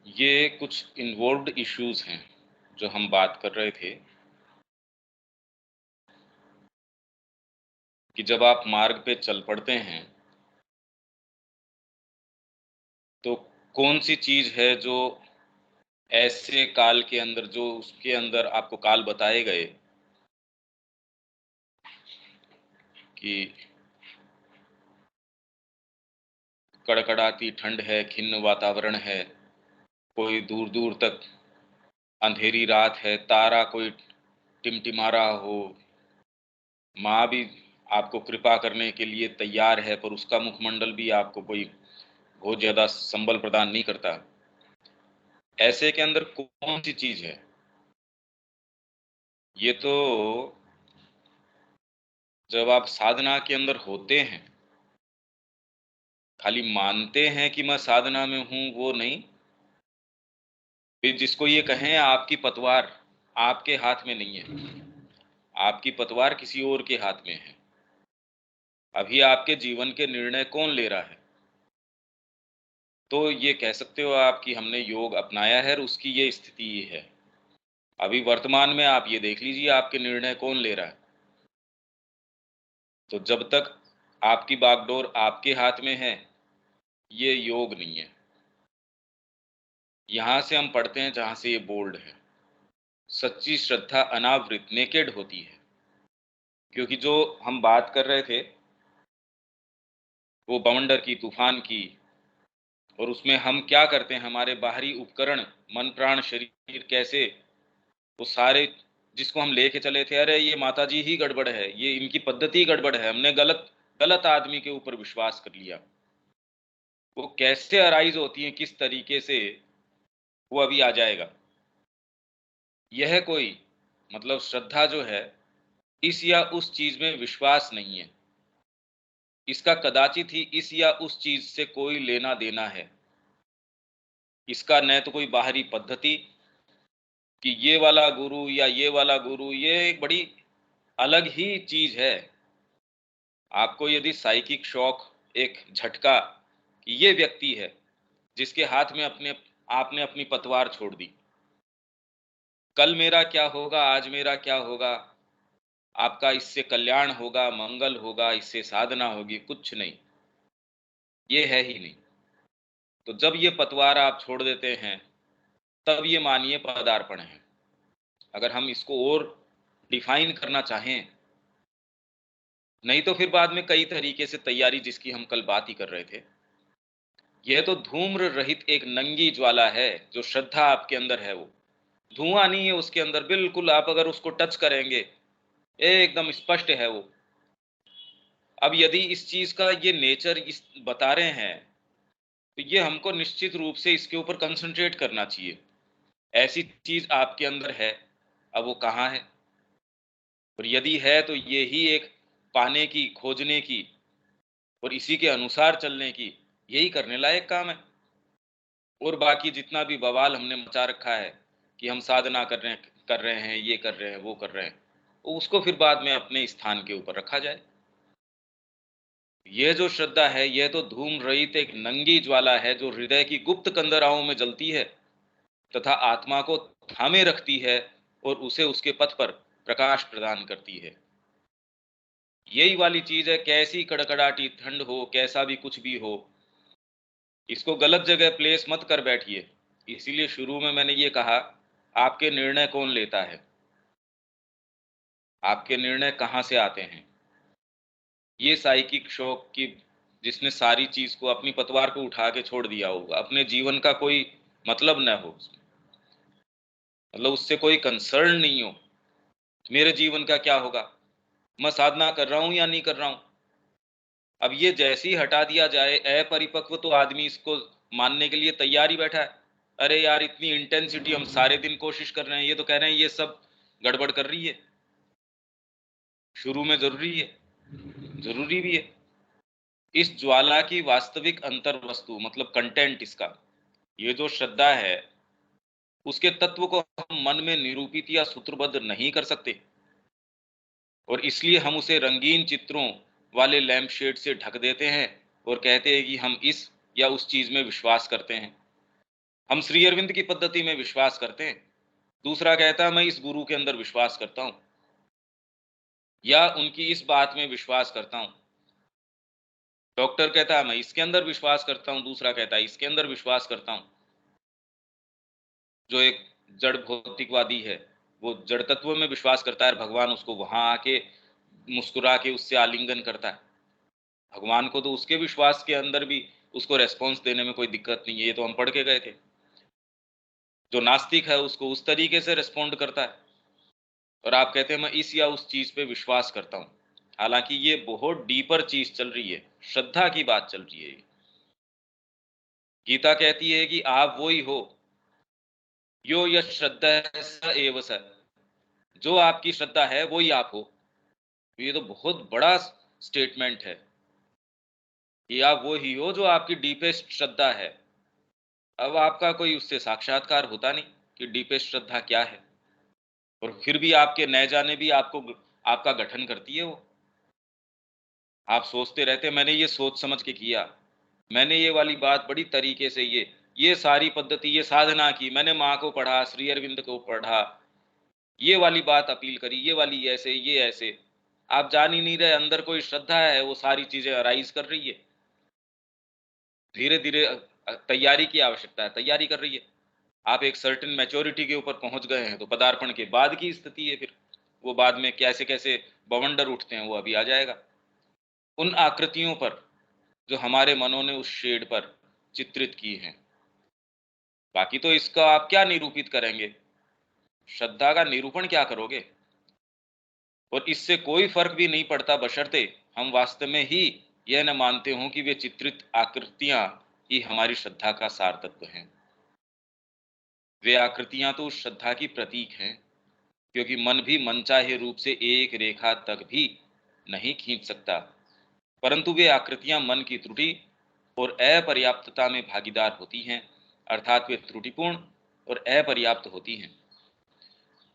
ये कुछ involved issues हैं जो हम बात कर रहे थे कि जब आप मार्ग पे चल पड़ते हैं तो कौन सी चीज है जो ऐसे काल के अंदर जो उसके अंदर आपको काल बताए गए कि कड़कड़ाती ठंड है, खिन्न वातावरण है, कोई दूर दूर तक अंधेरी रात है, तारा कोई टिमटिमा रहा हो, माँ भी आपको कृपा करने के लिए तैयार है पर उसका मुखमंडल भी आपको कोई बहुत ज्यादा संबल प्रदान नहीं करता। ऐसे के अंदर कौन सी चीज है? ये तो जब आप साधना के अंदर होते हैं, खाली मानते हैं कि मैं साधना में हूं, वो नहीं। फिर जिसको ये कहें आपकी पतवार आपके हाथ में नहीं है, आपकी पतवार किसी और के हाथ में है। अभी आपके जीवन के निर्णय कौन ले रहा है? तो ये कह सकते हो आप कि हमने योग अपनाया है और उसकी ये स्थिति है। अभी वर्तमान में आप ये देख लीजिए आपके निर्णय कौन ले रहा है। तो जब तक आपकी बागडोर आपके हाथ में है, ये योग नहीं है। यहाँ से हम पढ़ते हैं जहाँ से ये बोल्ड है। सच्ची श्रद्धा अनावृत नेकेड होती है। क्योंकि जो हम बात कर रहे थे वो बवंडर की, तूफान की, और उसमें हम क्या करते हैं, हमारे बाहरी उपकरण, मन प्राण शरीर, कैसे वो सारे जिसको हम लेके चले थे, अरे ये माता जी ही गड़बड़ है, ये इनकी पद्धति गड़बड़ है, हमने गलत गलत आदमी के ऊपर विश्वास कर लिया। वो कैसे अराइज होती है, किस तरीके से, वो अभी आ जाएगा। यह कोई मतलब श्रद्धा जो है, इस या उस चीज में विश्वास नहीं है। इसका कदाचित ही इस या उस चीज से कोई लेना देना है। इसका न तो कोई बाहरी पद्धति कि ये वाला गुरु या ये वाला गुरु, ये एक बड़ी अलग ही चीज है। आपको यदि साइकिक शॉक, एक झटका कि ये व्यक्ति है जिसके हाथ में अपने आपने अपनी पतवार छोड़ दी, कल मेरा क्या होगा, आज मेरा क्या होगा, आपका इससे कल्याण होगा, मंगल होगा, इससे साधना होगी, कुछ नहीं, ये है ही नहीं। तो जब ये पतवार आप छोड़ देते हैं, तब ये मानिए पदार्पण है। अगर हम इसको और डिफाइन करना चाहें, नहीं तो फिर बाद में कई तरीके से तैयारी, जिसकी हम कल बात ही कर रहे थे। यह तो धूम्र रहित एक नंगी ज्वाला है जो श्रद्धा आपके अंदर है। वो धुआं नहीं है उसके अंदर, बिल्कुल आप अगर उसको टच करेंगे एकदम स्पष्ट है वो। अब यदि इस चीज का ये नेचर इस बता रहे हैं, तो ये हमको निश्चित रूप से इसके ऊपर कंसंट्रेट करना चाहिए। ऐसी चीज आपके अंदर है, अब वो कहाँ है? और यदि है तो ये ही एक पाने की, खोजने की और इसी के अनुसार चलने की, यही करने लायक काम है। और बाकी जितना भी बवाल हमने मचा रखा है कि हम साधना कर रहे हैं, ये कर रहे हैं, वो कर रहे हैं, तो उसको फिर बाद में अपने स्थान के ऊपर रखा जाए। ये जो श्रद्धा है, यह तो धूम रहित एक नंगी ज्वाला है जो हृदय की गुप्त कंदराओं में जलती है तथा आत्मा को थामे रखती है और उसे उसके पथ पर प्रकाश प्रदान करती है। यही वाली चीज है, कैसी कड़कड़ाटी ठंड हो, कैसा भी कुछ भी हो, इसको गलत जगह प्लेस मत कर बैठिए। इसीलिए शुरू में मैंने ये कहा, आपके निर्णय कौन लेता है, आपके निर्णय कहाँ से आते हैं। ये साइकिक शौक की, जिसने सारी चीज को, अपनी पतवार को उठा के छोड़ दिया होगा, अपने जीवन का कोई मतलब न हो उसमें, मतलब उससे कोई कंसर्न नहीं हो, मेरे जीवन का क्या होगा, मैं साधना कर रहा हूं या नहीं कर रहा हूं। अब ये जैसे ही हटा दिया जाए, अपरिपक्व तो आदमी इसको मानने के लिए तैयार ही बैठा है। अरे यार, इतनी इंटेंसिटी, हम सारे दिन कोशिश कर रहे हैं, ये तो कह रहे हैं ये सब गड़बड़ कर रही है। शुरू में जरूरी है, जरूरी भी है। इस ज्वाला की वास्तविक अंतर वस्तु मतलब कंटेंट, इसका ये जो श्रद्धा है, उसके तत्व को हम मन में निरूपित या सूत्रबद्ध नहीं कर सकते, और इसलिए हम उसे रंगीन चित्रों वाले लैंप शेड से ढक देते हैं और कहते हैं कि हम इस या उस चीज में विश्वास करते हैं। हम श्री अरविंद की पद्धति में विश्वास करते हैं, दूसरा कहता है मैं इस गुरु के अंदर विश्वास करता हूँ या उनकी इस बात में विश्वास करता हूँ। डॉक्टर कहता है मैं इसके अंदर विश्वास करता हूँ, दूसरा कहता है इसके अंदर विश्वास करता हूँ। जो एक जड़ भौतिकवादी है, वो जड़ तत्व में विश्वास करता है, भगवान उसको वहां आके मुस्कुरा के उससे आलिंगन करता है। भगवान को तो उसके विश्वास के अंदर भी उसको रेस्पॉन्स देने में कोई दिक्कत नहीं है, ये तो हम पढ़ के गए थे। जो नास्तिक है उसको उस तरीके से रिस्पॉन्ड करता है, और आप कहते हैं मैं इस या उस चीज पे विश्वास करता हूँ। हालांकि ये बहुत डीपर चीज चल रही है, श्रद्धा की बात चल रही है। गीता कहती है कि आप वो ही हो, यो यश श्रद्धा स एव स, जो आपकी श्रद्धा है वो ही आप हो। ये तो बहुत बड़ा स्टेटमेंट है कि आप वो ही हो जो आपकी डीपेस्ट श्रद्धा है। अब आपका कोई उससे साक्षात्कार होता नहीं कि डीपेस्ट श्रद्धा क्या है, और फिर भी आपके न जाने भी आपको आपका गठन करती है वो। आप सोचते रहते हैं मैंने ये सोच समझ के किया, मैंने ये वाली बात बड़ी तरीके से ये सारी पद्धति, ये साधना की, मैंने माँ को पढ़ा, श्री अरविंद को पढ़ा, ये वाली बात अपील करी, ये वाली ऐसे, ये ऐसे। आप जान ही नहीं रहे अंदर कोई श्रद्धा है, वो सारी चीजें अराइज कर रही है। धीरे धीरे तैयारी की आवश्यकता है, तैयारी कर रही है। आप एक सर्टेन मैच्योरिटी के ऊपर पहुंच गए हैं तो पदार्पण के बाद की स्थिति है फिर, वो बाद में कैसे कैसे बवंडर उठते हैं वो अभी आ जाएगा। उन आकृतियों पर जो हमारे मनों ने उस शेड पर चित्रित की हैं। बाकी तो इसका आप क्या निरूपित करेंगे, श्रद्धा का निरूपण क्या करोगे? और इससे कोई फर्क भी नहीं पड़ता बशर्ते हम वास्तव में ही यह न मानते हों कि वे चित्रित आकृतियां ही हमारी श्रद्धा का सार तत्व हैं। वे आकृतियां तो उस श्रद्धा की प्रतीक हैं, क्योंकि मन भी मनचाहे रूप से एक रेखा तक भी नहीं खींच सकता, परंतु वे आकृतियां मन की त्रुटि और अपर्याप्तता में भागीदार होती हैं, अर्थात वे त्रुटिपूर्ण और अपर्याप्त होती हैं।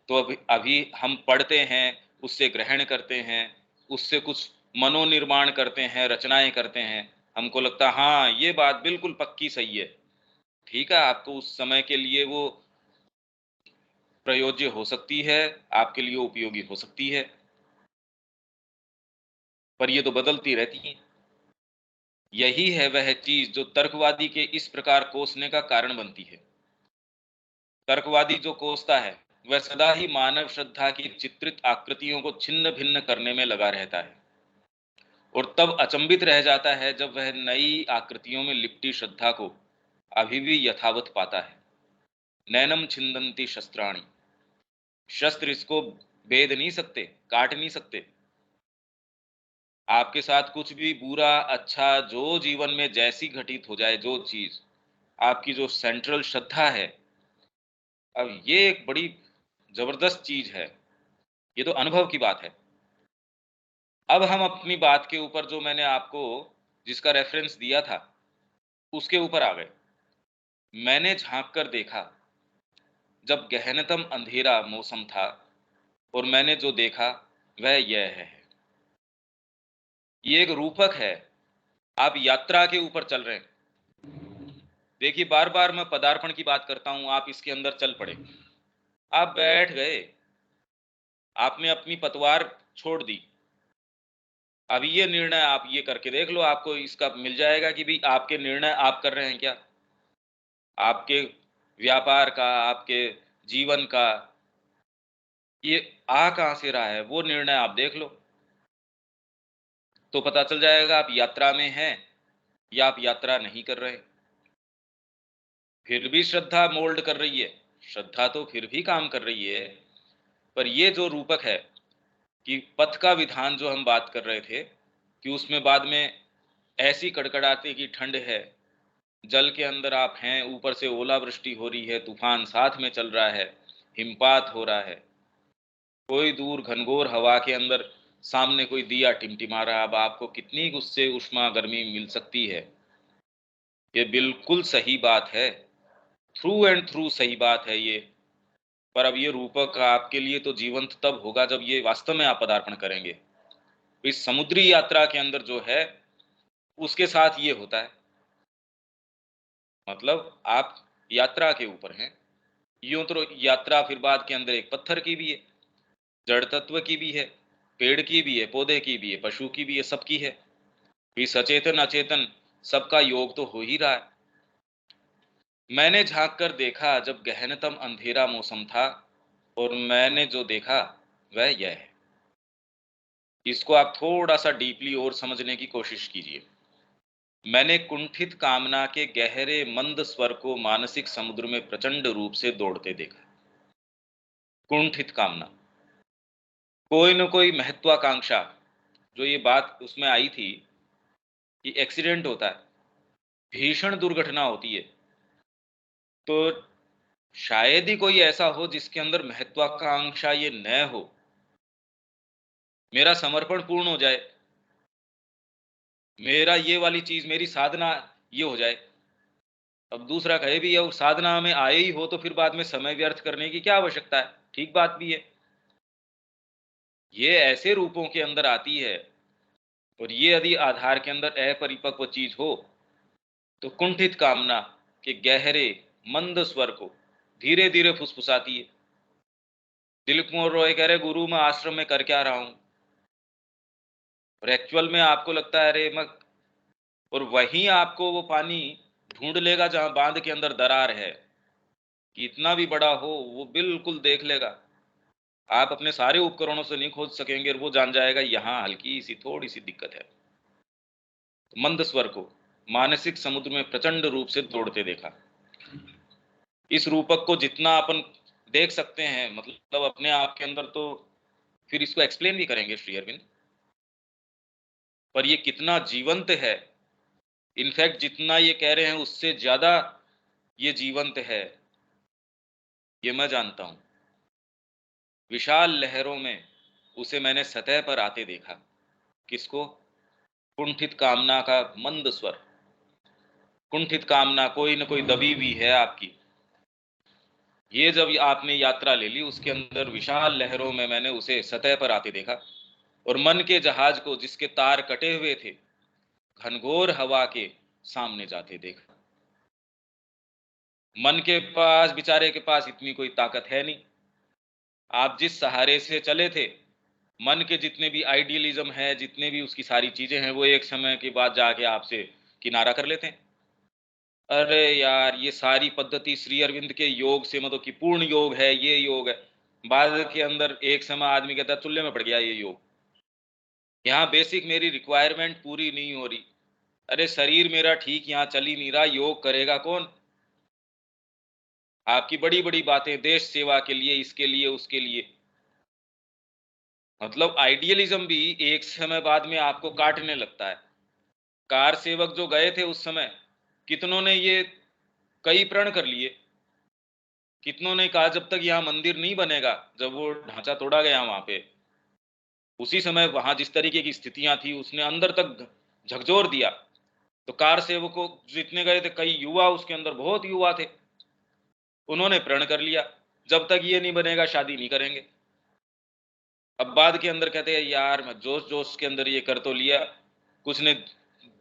तो अभी अभी हम पढ़ते हैं, उससे ग्रहण करते हैं, उससे कुछ मनोनिर्माण करते हैं, रचनाएं करते हैं, हमको लगता है हाँ ये बात बिल्कुल पक्की सही है। ठीक है, आपको उस समय के लिए वो प्रयोज्य हो सकती है, आपके लिए उपयोगी हो सकती है, पर ये तो बदलती रहती है। यही है वह चीज जो तर्कवादी के इस प्रकार कोसने का कारण बनती है। तर्कवादी जो कोसता है वह सदा ही मानव श्रद्धा की चित्रित आकृतियों को छिन्न भिन्न करने में लगा रहता है, और तब अचंभित रह जाता है जब वह नई आकृतियों में लिपटी श्रद्धा को अभी भी यथावत पाता है। नैनम छिंदंती शस्त्राणि, शस्त्र इसको भेद नहीं सकते, काट नहीं सकते। आपके साथ कुछ भी बुरा अच्छा जो जीवन में जैसी घटित हो जाए, जो चीज आपकी जो सेंट्रल श्रद्धा है, अब ये एक बड़ी जबरदस्त चीज है, ये तो अनुभव की बात है। अब हम अपनी बात के ऊपर जो मैंने आपको जिसका रेफरेंस दिया था उसके ऊपर आ गए। मैंने झांक कर देखा जब गहनतम अंधेरा मौसम था, और मैंने जो देखा वह यह है। ये एक रूपक है, आप यात्रा के ऊपर चल रहे हैं। देखिए बार बार मैं पदार्पण की बात करता हूं, आप इसके अंदर चल पड़े, आप बैठ गए, आपने अपनी पतवार छोड़ दी। अभी ये निर्णय आप ये करके देख लो, आपको इसका मिल जाएगा कि भाई आपके निर्णय आप कर रहे हैं क्या, आपके व्यापार का, आपके जीवन का, ये आ कहां से रहा है, वो निर्णय आप देख लो, तो पता चल जाएगा आप यात्रा में हैं या आप यात्रा नहीं कर रहे। फिर भी श्रद्धा मोल्ड कर रही है, श्रद्धा तो फिर भी काम कर रही है, पर ये जो रूपक है कि पथ का विधान जो हम बात कर रहे थे कि उसमें बाद में ऐसी कड़कड़ाते की ठंड है, जल के अंदर आप हैं, ऊपर से ओलावृष्टि हो रही है, तूफान साथ में चल रहा है, हिमपात हो रहा है, कोई दूर घनघोर हवा के अंदर सामने कोई दिया टिमटिमा रहा। अब आपको कितनी उससे उष्मा गर्मी मिल सकती है? ये बिल्कुल सही बात है, थ्रू एंड थ्रू सही बात है ये। पर अब ये रूपक आपके लिए तो जीवंत तब होगा जब ये वास्तव में आप पदार्पण करेंगे। इस समुद्री यात्रा के अंदर जो है उसके साथ ये होता है, मतलब आप यात्रा के ऊपर हैं। यूं तो यात्रा फिर बाद के अंदर एक पत्थर की भी है, जड़ तत्व की भी है, पेड़ की भी है, पौधे की भी है, पशु की भी है, सबकी है। फिर सचेतन अचेतन सबका योग तो हो ही रहा है। मैंने झांक कर देखा जब गहनतम अंधेरा मौसम था, और मैंने जो देखा वह यह है। इसको आप थोड़ा सा डीपली और समझने की कोशिश कीजिए। मैंने कुंठित कामना के गहरे मंद स्वर को मानसिक समुद्र में प्रचंड रूप से दौड़ते देखा। कुंठित कामना, कोई न कोई महत्वाकांक्षा, जो ये बात उसमें आई थी कि एक्सीडेंट होता है, भीषण दुर्घटना होती है, तो शायद ही कोई ऐसा हो जिसके अंदर महत्वाकांक्षा ये न हो। मेरा समर्पण पूर्ण हो जाए, मेरा ये वाली चीज, मेरी साधना ये हो जाए। अब दूसरा कहे भी ये साधना में आए ही हो तो फिर बाद में समय व्यर्थ करने की क्या आवश्यकता है। ठीक बात भी है। ये ऐसे रूपों के अंदर आती है, और ये यदि आधार के अंदर अपरिपक्व चीज हो, तो कुंठित कामना के गहरे मंद स्वर को धीरे धीरे फुसफुसाती है। दिलीप कुमार रॉय कह रहे, गुरु मैं आश्रम में कर क्या रहा हूं, और एक्चुअल में आपको लगता है अरे मैं, और वहीं आपको वो पानी ढूंढ लेगा जहां बांध के अंदर दरार है, कि इतना भी बड़ा हो वो बिल्कुल देख लेगा। आप अपने सारे उपकरणों से नहीं खोज सकेंगे, और वो जान जाएगा यहाँ हल्की सी थोड़ी सी दिक्कत है। तो मंद स्वर को मानसिक समुद्र में प्रचंड रूप से दौड़ते देखा। इस रूपक को जितना अपन देख सकते हैं, मतलब अपने आप के अंदर, तो फिर इसको एक्सप्लेन भी करेंगे श्री अरविंद, पर ये कितना जीवंत है, इनफैक्ट जितना ये कह रहे हैं उससे ज्यादा ये जीवंत है, ये मैं जानता हूं। विशाल लहरों में उसे मैंने सतह पर आते देखा। किसको? कुंठित कामना का मंद स्वर। कुंठित कामना कोई न कोई दबी हुई है आपकी। ये जब आपने यात्रा ले ली, उसके अंदर विशाल लहरों में मैंने उसे सतह पर आते देखा, और मन के जहाज को जिसके तार कटे हुए थे, घनघोर हवा के सामने जाते देखा। मन के पास, बेचारे के पास इतनी कोई ताकत है नहीं। आप जिस सहारे से चले थे, मन के जितने भी आइडियलिज्म है, जितने भी उसकी सारी चीजें हैं, वो एक समय के बाद जाके आपसे किनारा कर लेते हैं। अरे यार, ये सारी पद्धति श्री अरविंद के योग से, मतलब कि पूर्ण योग है, ये योग है। बाद के अंदर एक समय आदमी कहता है चुल्ले में पड़ गया ये योग, यहाँ बेसिक मेरी रिक्वायरमेंट पूरी नहीं हो रही। अरे शरीर मेरा ठीक यहाँ चल ही नहीं रहा, योग करेगा कौन? आपकी बड़ी बड़ी बातें देश सेवा के लिए, इसके लिए, उसके लिए, मतलब आइडियलिज्म भी एक समय बाद में आपको काटने लगता है। कार सेवक जो गए थे उस समय, कितनों ने ये कई प्रण कर लिए, कितनों ने कहा जब तक यहाँ मंदिर नहीं बनेगा, जब वो ढांचा तोड़ा गया वहां पे, उसी समय वहां जिस तरीके की स्थितियां थी उसने अंदर तक झकझोर दिया। तो कार सेवकों जितने गए थे, कई युवा उसके अंदर, बहुत युवा थे, उन्होंने प्रण कर लिया जब तक ये नहीं बनेगा शादी नहीं करेंगे। अब बाद के अंदर कहते हैं यार मैं जोश जोश के अंदर ये कर तो लिया, कुछ ने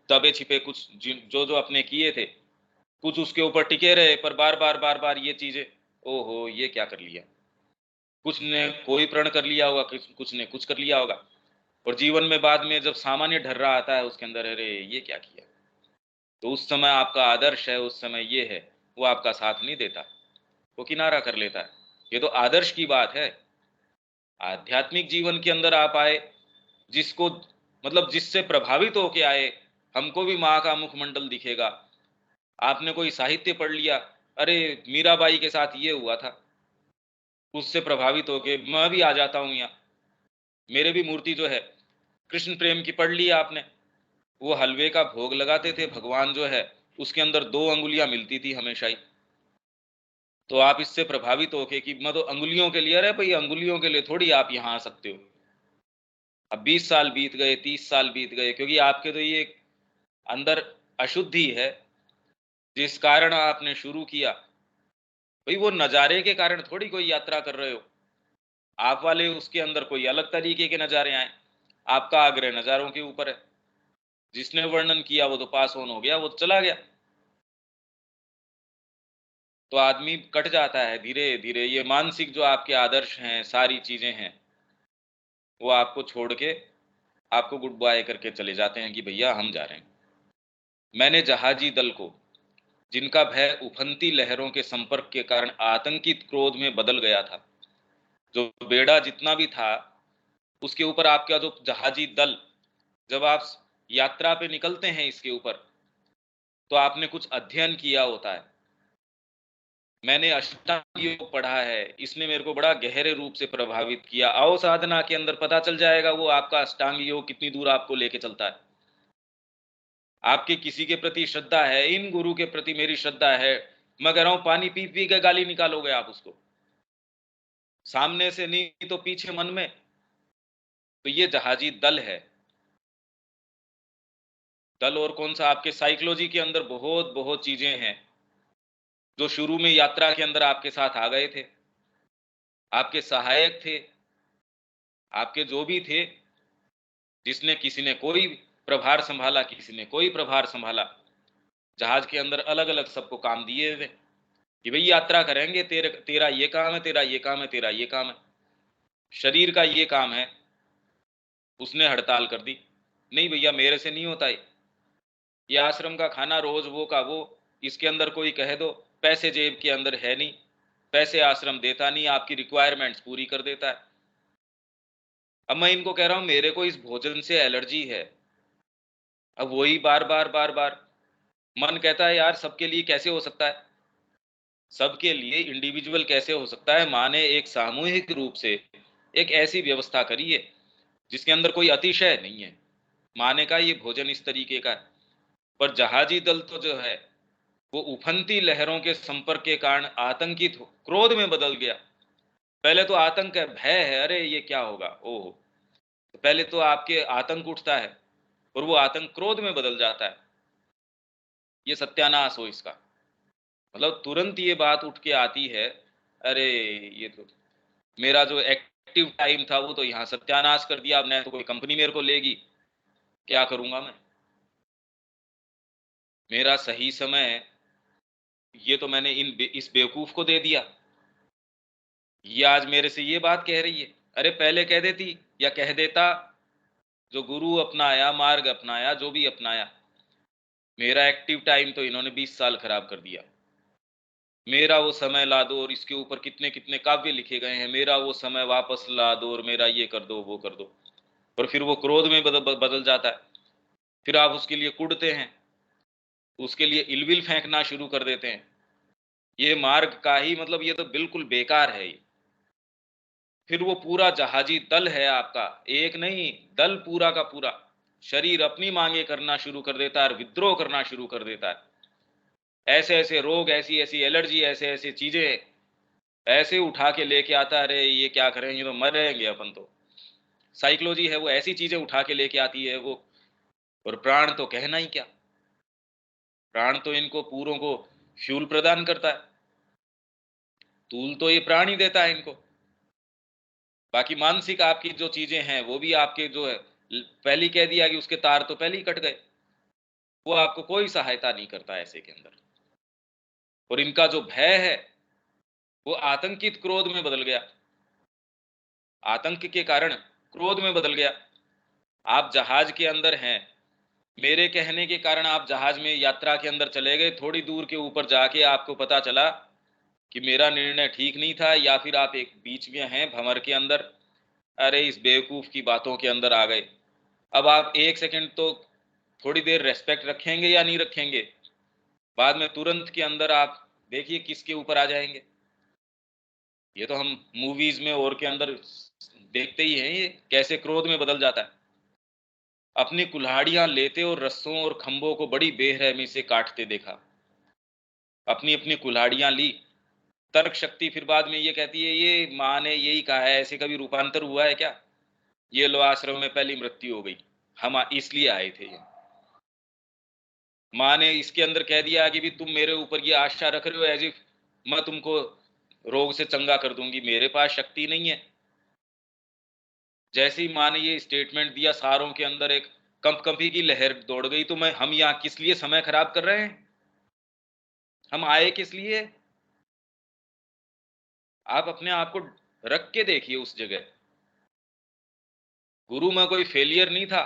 दबे छिपे कुछ जो जो अपने किए थे, कुछ उसके ऊपर टिके रहे, पर बार बार ये चीजें, ओहो ये क्या कर लिया। कुछ ने कोई प्रण कर लिया होगा, कुछ ने कुछ कर लिया होगा, और जीवन में बाद में जब सामान्य ढर रहा आता है उसके अंदर, अरे ये क्या किया। तो उस समय आपका आदर्श है, उस समय ये है, वो आपका साथ नहीं देता, वो किनारा कर लेता है। ये तो आदर्श की बात है। आध्यात्मिक जीवन के अंदर आप आए, जिसको, मतलब जिससे प्रभावित होके आए, हमको भी माँ का मुखमंडल दिखेगा। आपने कोई साहित्य पढ़ लिया, अरे मीराबाई के साथ ये हुआ था, उससे प्रभावित होके मैं भी आ जाता हूँ यहाँ, मेरे भी मूर्ति जो है, कृष्ण प्रेम की पढ़ ली आपने, वो हलवे का भोग लगाते थे, भगवान जो है उसके अंदर 2 अंगुलियां मिलती थी हमेशा ही। तो आप इससे प्रभावित होके कि मैं तो अंगुलियों के लिए, अरे भाई अंगुलियों के लिए थोड़ी आप यहाँ आ सकते हो। अब 20 साल बीत गए, 30 साल बीत गए, क्योंकि आपके तो ये अंदर अशुद्धि है, जिस कारण आपने शुरू किया। भाई वो नजारे के कारण थोड़ी कोई यात्रा कर रहे हो, आप वाले उसके अंदर कोई अलग तरीके के नजारे आए। आपका आग्रह नजारों के ऊपर है, जिसने वर्णन किया वो तो पास ऑन हो गया, वो तो चला गया। तो आदमी कट जाता है धीरे धीरे। ये मानसिक जो आपके आदर्श हैं, सारी चीजें हैं, वो आपको छोड़ के आपको गुड बाय करके चले जाते हैं कि भैया हम जा रहे हैं। मैंने जहाजी दल को, जिनका भय उफनती लहरों के संपर्क के कारण आतंकित क्रोध में बदल गया था, जो बेड़ा जितना भी था उसके ऊपर आपका जो जहाजी दल, जब आप यात्रा पे निकलते हैं इसके ऊपर, तो आपने कुछ अध्ययन किया होता है। मैंने अष्टांग योग पढ़ा है, इसने मेरे को बड़ा गहरे रूप से प्रभावित किया। आओ साधना के अंदर पता चल जाएगा वो आपका अष्टांग योग कितनी दूर आपको लेके चलता है। आपके किसी के प्रति श्रद्धा है, इन गुरु के प्रति मेरी श्रद्धा है, मैं कह रहा हूं पानी पी पी के गाली निकालोगे आप उसको, सामने से नहीं तो पीछे मन में। तो ये जहाजी दल है। दल और कौन सा, आपके साइकोलॉजी के अंदर बहुत बहुत चीजें हैं जो शुरू में यात्रा के अंदर आपके साथ आ गए थे, आपके सहायक थे, आपके जो भी थे, जिसने किसी ने कोई प्रभार संभाला, किसी ने कोई प्रभार संभाला। जहाज के अंदर अलग अलग सबको काम दिए थे कि भाई यात्रा करेंगे, तेरा ये काम है, तेरा ये काम है, तेरा ये काम है, शरीर का ये काम है। उसने हड़ताल कर दी, नहीं भैया मेरे से नहीं होता ये आश्रम का खाना रोज वो का वो, इसके अंदर कोई कह दो पैसे जेब के अंदर है नहीं, पैसे आश्रम देता नहीं, आपकी रिक्वायरमेंट्स पूरी कर देता है। अब मैं इनको कह रहा हूं मेरे को इस भोजन से एलर्जी है। अब वही बार बार बार बार मन कहता है यार सबके लिए कैसे हो सकता है, सबके लिए इंडिविजुअल कैसे हो सकता है। माँ ने एक सामूहिक रूप से एक ऐसी व्यवस्था करी है जिसके अंदर कोई अतिशय नहीं है। माँ ने कहा ये भोजन इस तरीके का है, पर जहाजी दल तो जो है वो उफनती लहरों के संपर्क के कारण आतंकित हो क्रोध में बदल गया। पहले तो आतंक है, भय है, अरे ये क्या होगा, ओहो। तो पहले तो आपके आतंक उठता है और वो आतंक क्रोध में बदल जाता है। ये सत्यानाश हो इसका, मतलब तुरंत ये बात उठ के आती है, अरे ये तो मेरा जो एक्टिव टाइम था वो तो यहाँ सत्यानाश कर दिया। अब नहीं तो कोई कंपनी मेरे को लेगी, क्या करूंगा मैं, मेरा सही समय ये तो मैंने इस बेवकूफ को दे दिया। ये आज मेरे से ये बात कह रही है, अरे पहले कह देती या कह देता, जो गुरु अपनाया, मार्ग अपनाया, जो भी अपनाया, मेरा एक्टिव टाइम तो इन्होंने 20 साल खराब कर दिया। मेरा वो समय ला दो, और इसके ऊपर कितने कितने काव्य लिखे गए हैं, मेरा वो समय वापस ला दो, और मेरा ये कर दो वो कर दो। और फिर वो क्रोध में बदल जाता है। फिर आप उसके लिए कुढ़ते हैं, उसके लिए इलविल फेंकना शुरू कर देते हैं। ये मार्ग का ही मतलब ये तो बिल्कुल बेकार है ये। फिर वो पूरा जहाजी दल है आपका, एक नहीं दल पूरा का पूरा, शरीर अपनी मांगे करना शुरू कर देता है और विद्रोह करना शुरू कर देता है। ऐसे ऐसे रोग, ऐसी ऐसी एलर्जी, ऐसे ऐसे चीजें ऐसे उठा के लेके आता है, अरे ये क्या करें, ये तो मरेंगे अपन तो। साइकोलॉजी है वो ऐसी चीजें उठा के लेके आती है वो। और प्राण तो कहना ही क्या, प्राण तो इनको पूरों को फ्यूल प्रदान करता है, तूल तो ये प्राण ही देता है इनको। बाकी मानसिक आपकी जो चीजें हैं वो भी आपके जो है, पहले ही कह दिया कि उसके तार तो पहले ही कट गए, वो आपको कोई सहायता नहीं करता ऐसे के अंदर। और इनका जो भय है वो आतंकित क्रोध में बदल गया, आतंक के कारण क्रोध में बदल गया। आप जहाज के अंदर हैं, मेरे कहने के कारण आप जहाज में यात्रा के अंदर चले गए, थोड़ी दूर के ऊपर जाके आपको पता चला कि मेरा निर्णय ठीक नहीं था, या फिर आप एक बीच में हैं भंवर के अंदर, अरे इस बेवकूफ की बातों के अंदर आ गए। अब आप एक सेकंड तो थोड़ी देर रेस्पेक्ट रखेंगे या नहीं रखेंगे, बाद में तुरंत के अंदर आप देखिए किसके ऊपर आ जाएंगे। ये तो हम मूवीज में और के अंदर देखते ही हैं, ये कैसे क्रोध में बदल जाता है। अपनी कुल्हाड़ियां लेते और रस्सों और खंभों को बड़ी बेरहमी से काटते देखा। अपनी अपनी कुल्हाड़ियां ली, तर्क शक्ति फिर बाद में ये कहती है ये माँ ने यही कहा है, ऐसे कभी रूपांतर हुआ है क्या, ये लो आश्रम में पहली मृत्यु हो गई, हम इसलिए आए थे। ये माँ ने इसके अंदर कह दिया कि भी तुम मेरे ऊपर ये आशा रख रहे हो एज इफ मैं तुमको रोग से चंगा कर दूंगी, मेरे पास शक्ति नहीं है। जैसे ही माँ ने ये स्टेटमेंट दिया, सारों के अंदर एक कंपकंपी की लहर दौड़ गई। तो मैं हम यहाँ किस लिए समय खराब कर रहे हैं, हम आए किस लिए, आप अपने आप को रख के देखिए उस जगह। गुरु में कोई फेलियर नहीं था।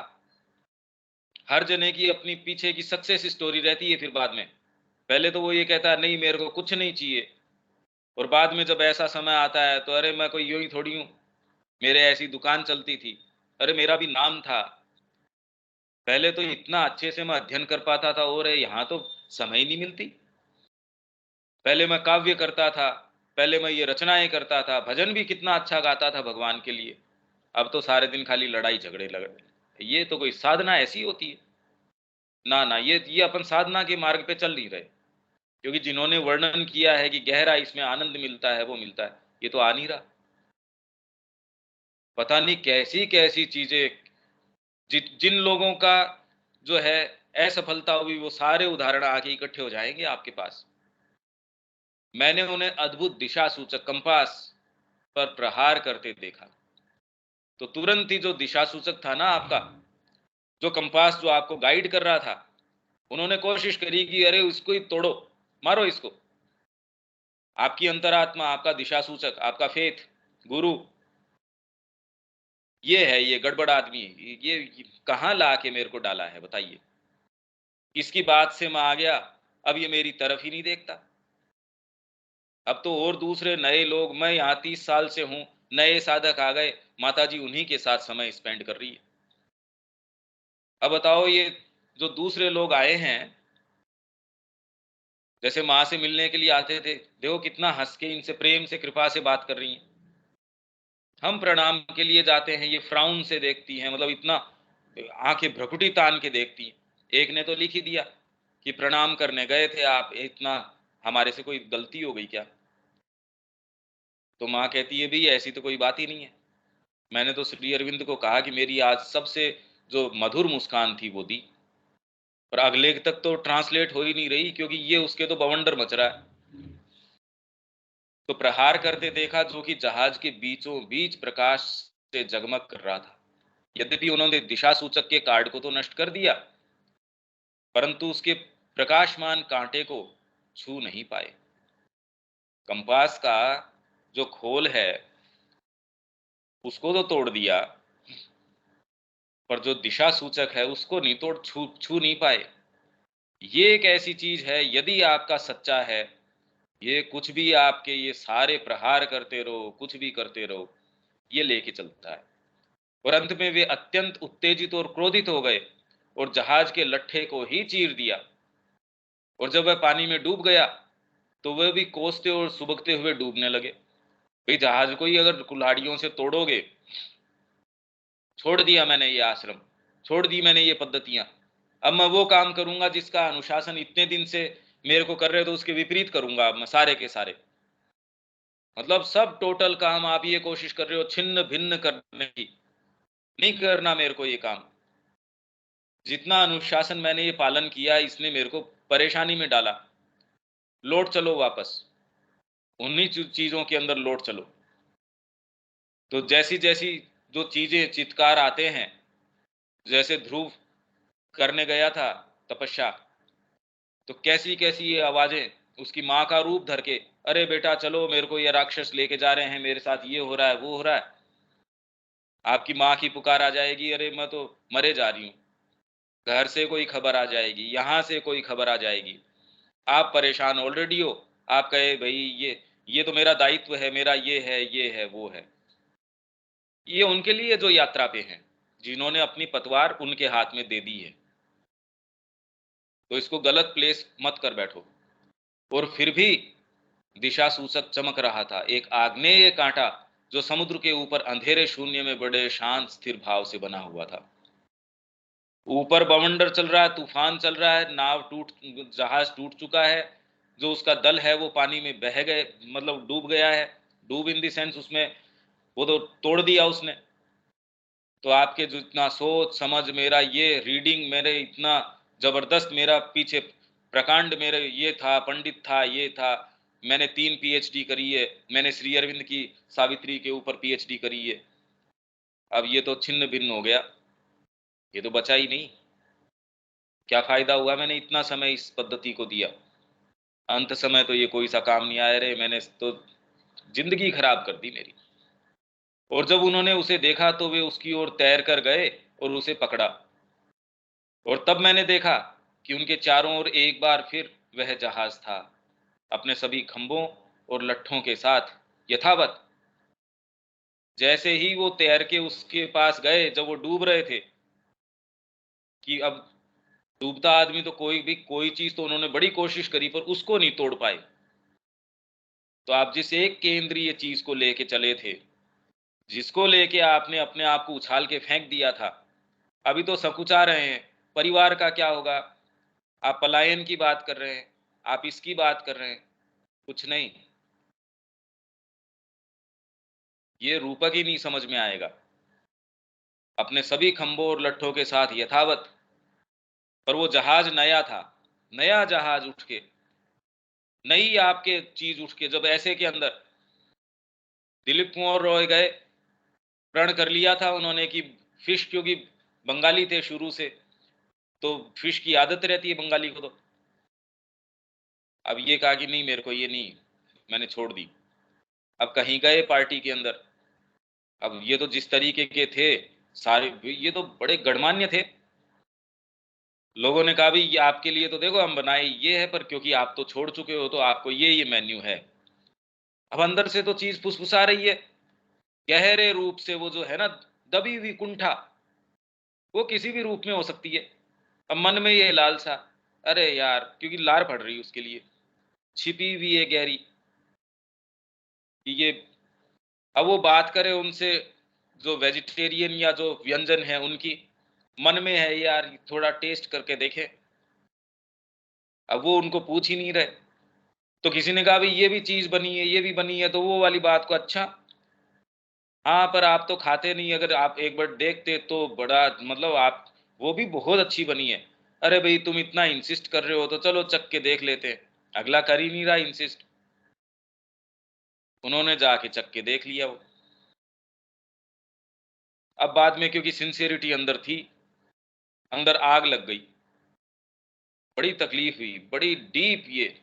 हर जने की अपनी पीछे की सक्सेस स्टोरी रहती है फिर बाद में। पहले तो वो ये कहता है नहीं मेरे को कुछ नहीं चाहिए, और बाद में जब ऐसा समय आता है तो अरे मैं कोई यूं ही थोड़ी हूं, मेरे ऐसी दुकान चलती थी, अरे मेरा भी नाम था, पहले तो इतना अच्छे से मैं अध्ययन कर पाता था और यहाँ तो समय ही नहीं मिलती, पहले मैं काव्य करता था, पहले मैं ये रचनाएं करता था, भजन भी कितना अच्छा गाता था भगवान के लिए, अब तो सारे दिन खाली लड़ाई झगड़े लग। ये तो कोई साधना ऐसी होती है? ना ना, ये अपन साधना के मार्ग पे चल नहीं रहे, क्योंकि जिन्होंने वर्णन किया है कि गहरा इसमें आनंद मिलता है वो मिलता है, ये तो आ नहीं रहा। पता नहीं कैसी कैसी चीजें, जिन लोगों का जो है असफलता हुई वो सारे उदाहरण आके इकट्ठे हो जाएंगे आपके पास। मैंने उन्हें अद्भुत दिशा सूचक कंपास पर प्रहार करते देखा, तो तुरंत ही जो दिशा सूचक था ना आपका, जो कंपास जो आपको गाइड कर रहा था, उन्होंने कोशिश करी कि अरे उसको ही तोड़ो, मारो इसको। आपकी अंतरात्मा, आपका दिशा सूचक, आपका फेथ गुरु, ये है ये गड़बड़ आदमी, ये कहाँ ला के मेरे को डाला है बताइए। इसकी बात से मैं आ गया, अब ये मेरी तरफ ही नहीं देखता। अब तो और दूसरे नए लोग, मैं यहाँ 30 साल से हूँ, नए साधक आ गए, माता जी उन्हीं के साथ समय स्पेंड कर रही है। अब बताओ ये जो दूसरे लोग आए हैं, जैसे माँ से मिलने के लिए आते थे, देखो कितना हंस के इनसे प्रेम से कृपा से बात कर रही हैं। हम प्रणाम के लिए जाते हैं, ये फ्राउन से देखती हैं, मतलब इतना आंखें भ्रकुटी तान के देखती हैं। एक ने तो लिख ही दिया कि प्रणाम करने गए थे आप, इतना हमारे से कोई गलती हो गई क्या? तो माँ कहती है भी ऐसी तो कोई बात ही नहीं है, मैंने तो श्री अरविंद को कहा कि मेरी आज सबसे जो मधुर मुस्कान थी वो दी, पर अगले तक तो ट्रांसलेट हो ही नहीं रही, क्योंकि ये उसके तो बवंडर मच रहा है। तो प्रहार करते देखा जो कि जहाज के बीचों बीच प्रकाश से जगमग कर रहा था। यद्यपि उन्होंने दिशा सूचक के कार्ड को तो नष्ट कर दिया, परंतु उसके प्रकाशमान कांटे को छू नहीं पाए। कंपास का जो खोल है उसको तो तोड़ दिया, पर जो दिशा सूचक है उसको नहीं तोड़, छू नहीं पाए। ये एक ऐसी चीज है, यदि आपका सच्चा है, ये कुछ भी आपके ये सारे प्रहार करते रहो, कुछ भी करते रहो, ये लेके चलता है। और अंत में वे अत्यंत उत्तेजित और क्रोधित हो गए और जहाज के लट्ठे को ही चीर दिया। और जब वह पानी में डूब गया तो वह भी कोसते और सुबकते हुए डूबने लगे। भाई जहाज को ही अगर कुल्हाड़ियों से तोड़ोगे, छोड़ दिया मैंने ये आश्रम, छोड़ दी मैंने ये पद्धतियां, अब मैं वो काम करूंगा जिसका अनुशासन इतने दिन से मेरे को कर रहे हो, तो उसके विपरीत करूंगा अब मैं सारे के सारे। मतलब सब टोटल काम आप ये कोशिश कर रहे हो छिन्न भिन्न करने की, नहीं करना मेरे को ये काम। जितना अनुशासन मैंने ये पालन किया इसने मेरे को परेशानी में डाला, लौट चलो वापस, उन्हीं चीजों के अंदर लौट चलो। तो जैसी जैसी जो चीजें चित्कार आते हैं, जैसे ध्रुव करने गया था तपस्या, तो कैसी कैसी ये आवाजें उसकी माँ का रूप धर के, अरे बेटा चलो मेरे को ये राक्षस लेके जा रहे हैं, मेरे साथ ये हो रहा है वो हो रहा है। आपकी माँ की पुकार आ जाएगी, अरे मैं तो मरे जा रही हूँ, घर से कोई खबर आ जाएगी, यहाँ से कोई खबर आ जाएगी, आप परेशान ऑलरेडी हो, आप कहे भाई ये तो मेरा दायित्व है, मेरा ये है वो है। ये उनके लिए जो यात्रा पे हैं, जिन्होंने अपनी पतवार उनके हाथ में दे दी है, तो इसको गलत प्लेस मत कर बैठो। और फिर भी दिशा सूचक चमक रहा था, एक आग्नेय कांटा जो समुद्र के ऊपर अंधेरे शून्य में बड़े शांत स्थिर भाव से बना हुआ था। ऊपर बवंडर चल रहा है, तूफान चल रहा है, जहाज टूट चुका है, जो उसका दल है वो पानी में बह गए, मतलब डूब गया है। डूब इन द सेंस उसमें वो तो तोड़ दिया उसने। तो आपके जो इतना सोच समझ, मेरा ये रीडिंग, मेरे इतना जबरदस्त मेरा पीछे प्रकांड, मेरे ये था, पंडित था, ये था, मैंने 3 PhD करी है, मैंने श्री अरविंद की सावित्री के ऊपर PhD करी है, अब ये तो छिन्न भिन्न हो गया, ये तो बचा ही नहीं। क्या फायदा हुआ मैंने इतना समय इस पद्धति को दिया, अंत समय तो ये कोई सा काम नहीं आया रे, मैंने तो जिंदगी खराब कर दी मेरी। और जब उन्होंने उसे देखा तो वे उसकी ओर तैर कर गए और उसे पकड़ा, और तब मैंने देखा कि उनके चारों ओर एक बार फिर वह जहाज था, अपने सभी खंभों और लट्ठों के साथ यथावत। जैसे ही वो तैर के उसके पास गए, जब वो डूब रहे थे, कि अब डूबता आदमी तो कोई चीज तो उन्होंने बड़ी कोशिश करी पर उसको नहीं तोड़ पाए। तो आप जिस एक केंद्रीय चीज को लेके चले थे, जिसको लेके आपने अपने आप को उछाल के फेंक दिया था, अभी तो सकुचा रहे हैं। परिवार का क्या होगा? आप पलायन की बात कर रहे हैं, आप इसकी बात कर रहे हैं, कुछ नहीं। ये रूपक ही नहीं समझ में आएगा। अपने सभी खंभों और लट्ठों के साथ यथावत। पर वो जहाज नया था, नया जहाज उठ के, नई आपके चीज उठ के, जब ऐसे के अंदर दिलीप कुंवर रॉय गए, प्रण कर लिया था उन्होंने कि फिश, क्योंकि बंगाली थे शुरू से, तो फिश की आदत रहती है बंगाली को। तो अब ये कहा कि नहीं, मेरे को ये नहीं, मैंने छोड़ दी। अब कहीं गए पार्टी के अंदर, अब ये तो जिस तरीके के थे सारे, ये तो बड़े गणमान्य थे। लोगों ने कहा भी ये आपके लिए तो देखो हम बनाए ये है, पर क्योंकि आप तो छोड़ चुके हो तो आपको ये मेन्यू है। अब अंदर से तो चीज फुसफुसा रही है, गहरे रूप से वो जो है ना, दबी हुई कुंठा, वो किसी भी रूप में हो सकती है। अब मन में ये लालसा, अरे यार, क्योंकि लार पड़ रही उसके लिए, छिपी हुई है गहरी, कि ये, अब वो बात करे उनसे जो वेजिटेरियन या जो व्यंजन है उनकी, मन में है यार थोड़ा टेस्ट करके देखे। अब वो उनको पूछ ही नहीं रहे। तो किसी ने कहा भाई ये भी चीज बनी है, ये भी बनी है, तो वो वाली बात को, अच्छा हाँ, पर आप तो खाते नहीं, अगर आप एक बार देखते तो बड़ा, मतलब आप, वो भी बहुत अच्छी बनी है। अरे भाई तुम इतना इंसिस्ट कर रहे हो तो चलो चख के देख लेते हैं। अगला कर ही नहीं रहा इंसिस्ट, उन्होंने जाके चख के देख लिया वो। अब बाद में क्योंकि सिंसियरिटी अंदर थी, अंदर आग लग गई, बड़ी तकलीफ हुई, बड़ी डीप ये।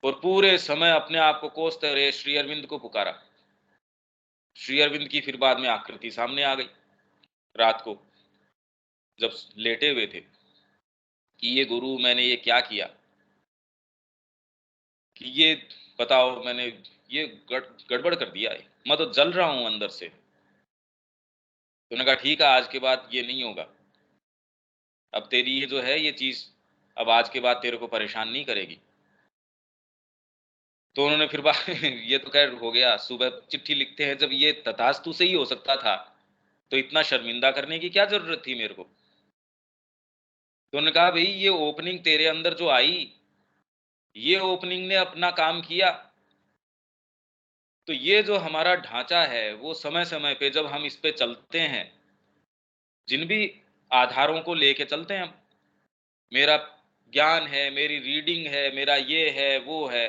और पूरे समय अपने आप को कोसते रहे, श्री अरविंद को पुकारा। श्री अरविंद की फिर बाद में आकृति सामने आ गई रात को, जब लेटे हुए थे, कि ये गुरु मैंने ये क्या किया, कि ये बताओ, मैंने ये गड़बड़ कर दिया है, मैं तो जल रहा हूं अंदर से। तो उन्होंने कहा ठीक है, आज के बाद ये नहीं होगा, अब तेरी ये जो है ये चीज, अब आज के बाद तेरे को परेशान नहीं करेगी। तो उन्होंने फिर बात ये तो खैर हो गया, सुबह चिट्ठी लिखते हैं, जब ये तथास्तु से ही हो सकता था तो इतना शर्मिंदा करने की क्या जरूरत थी मेरे को। तो उन्होंने कहा भाई ये ओपनिंग तेरे अंदर जो आई, ये ओपनिंग ने अपना काम किया। तो ये जो हमारा ढांचा है, वो समय समय पे जब हम इस पे चलते हैं, जिन भी आधारों को लेके चलते हैं हम, मेरा ज्ञान है, मेरी रीडिंग है, मेरा ये है वो है,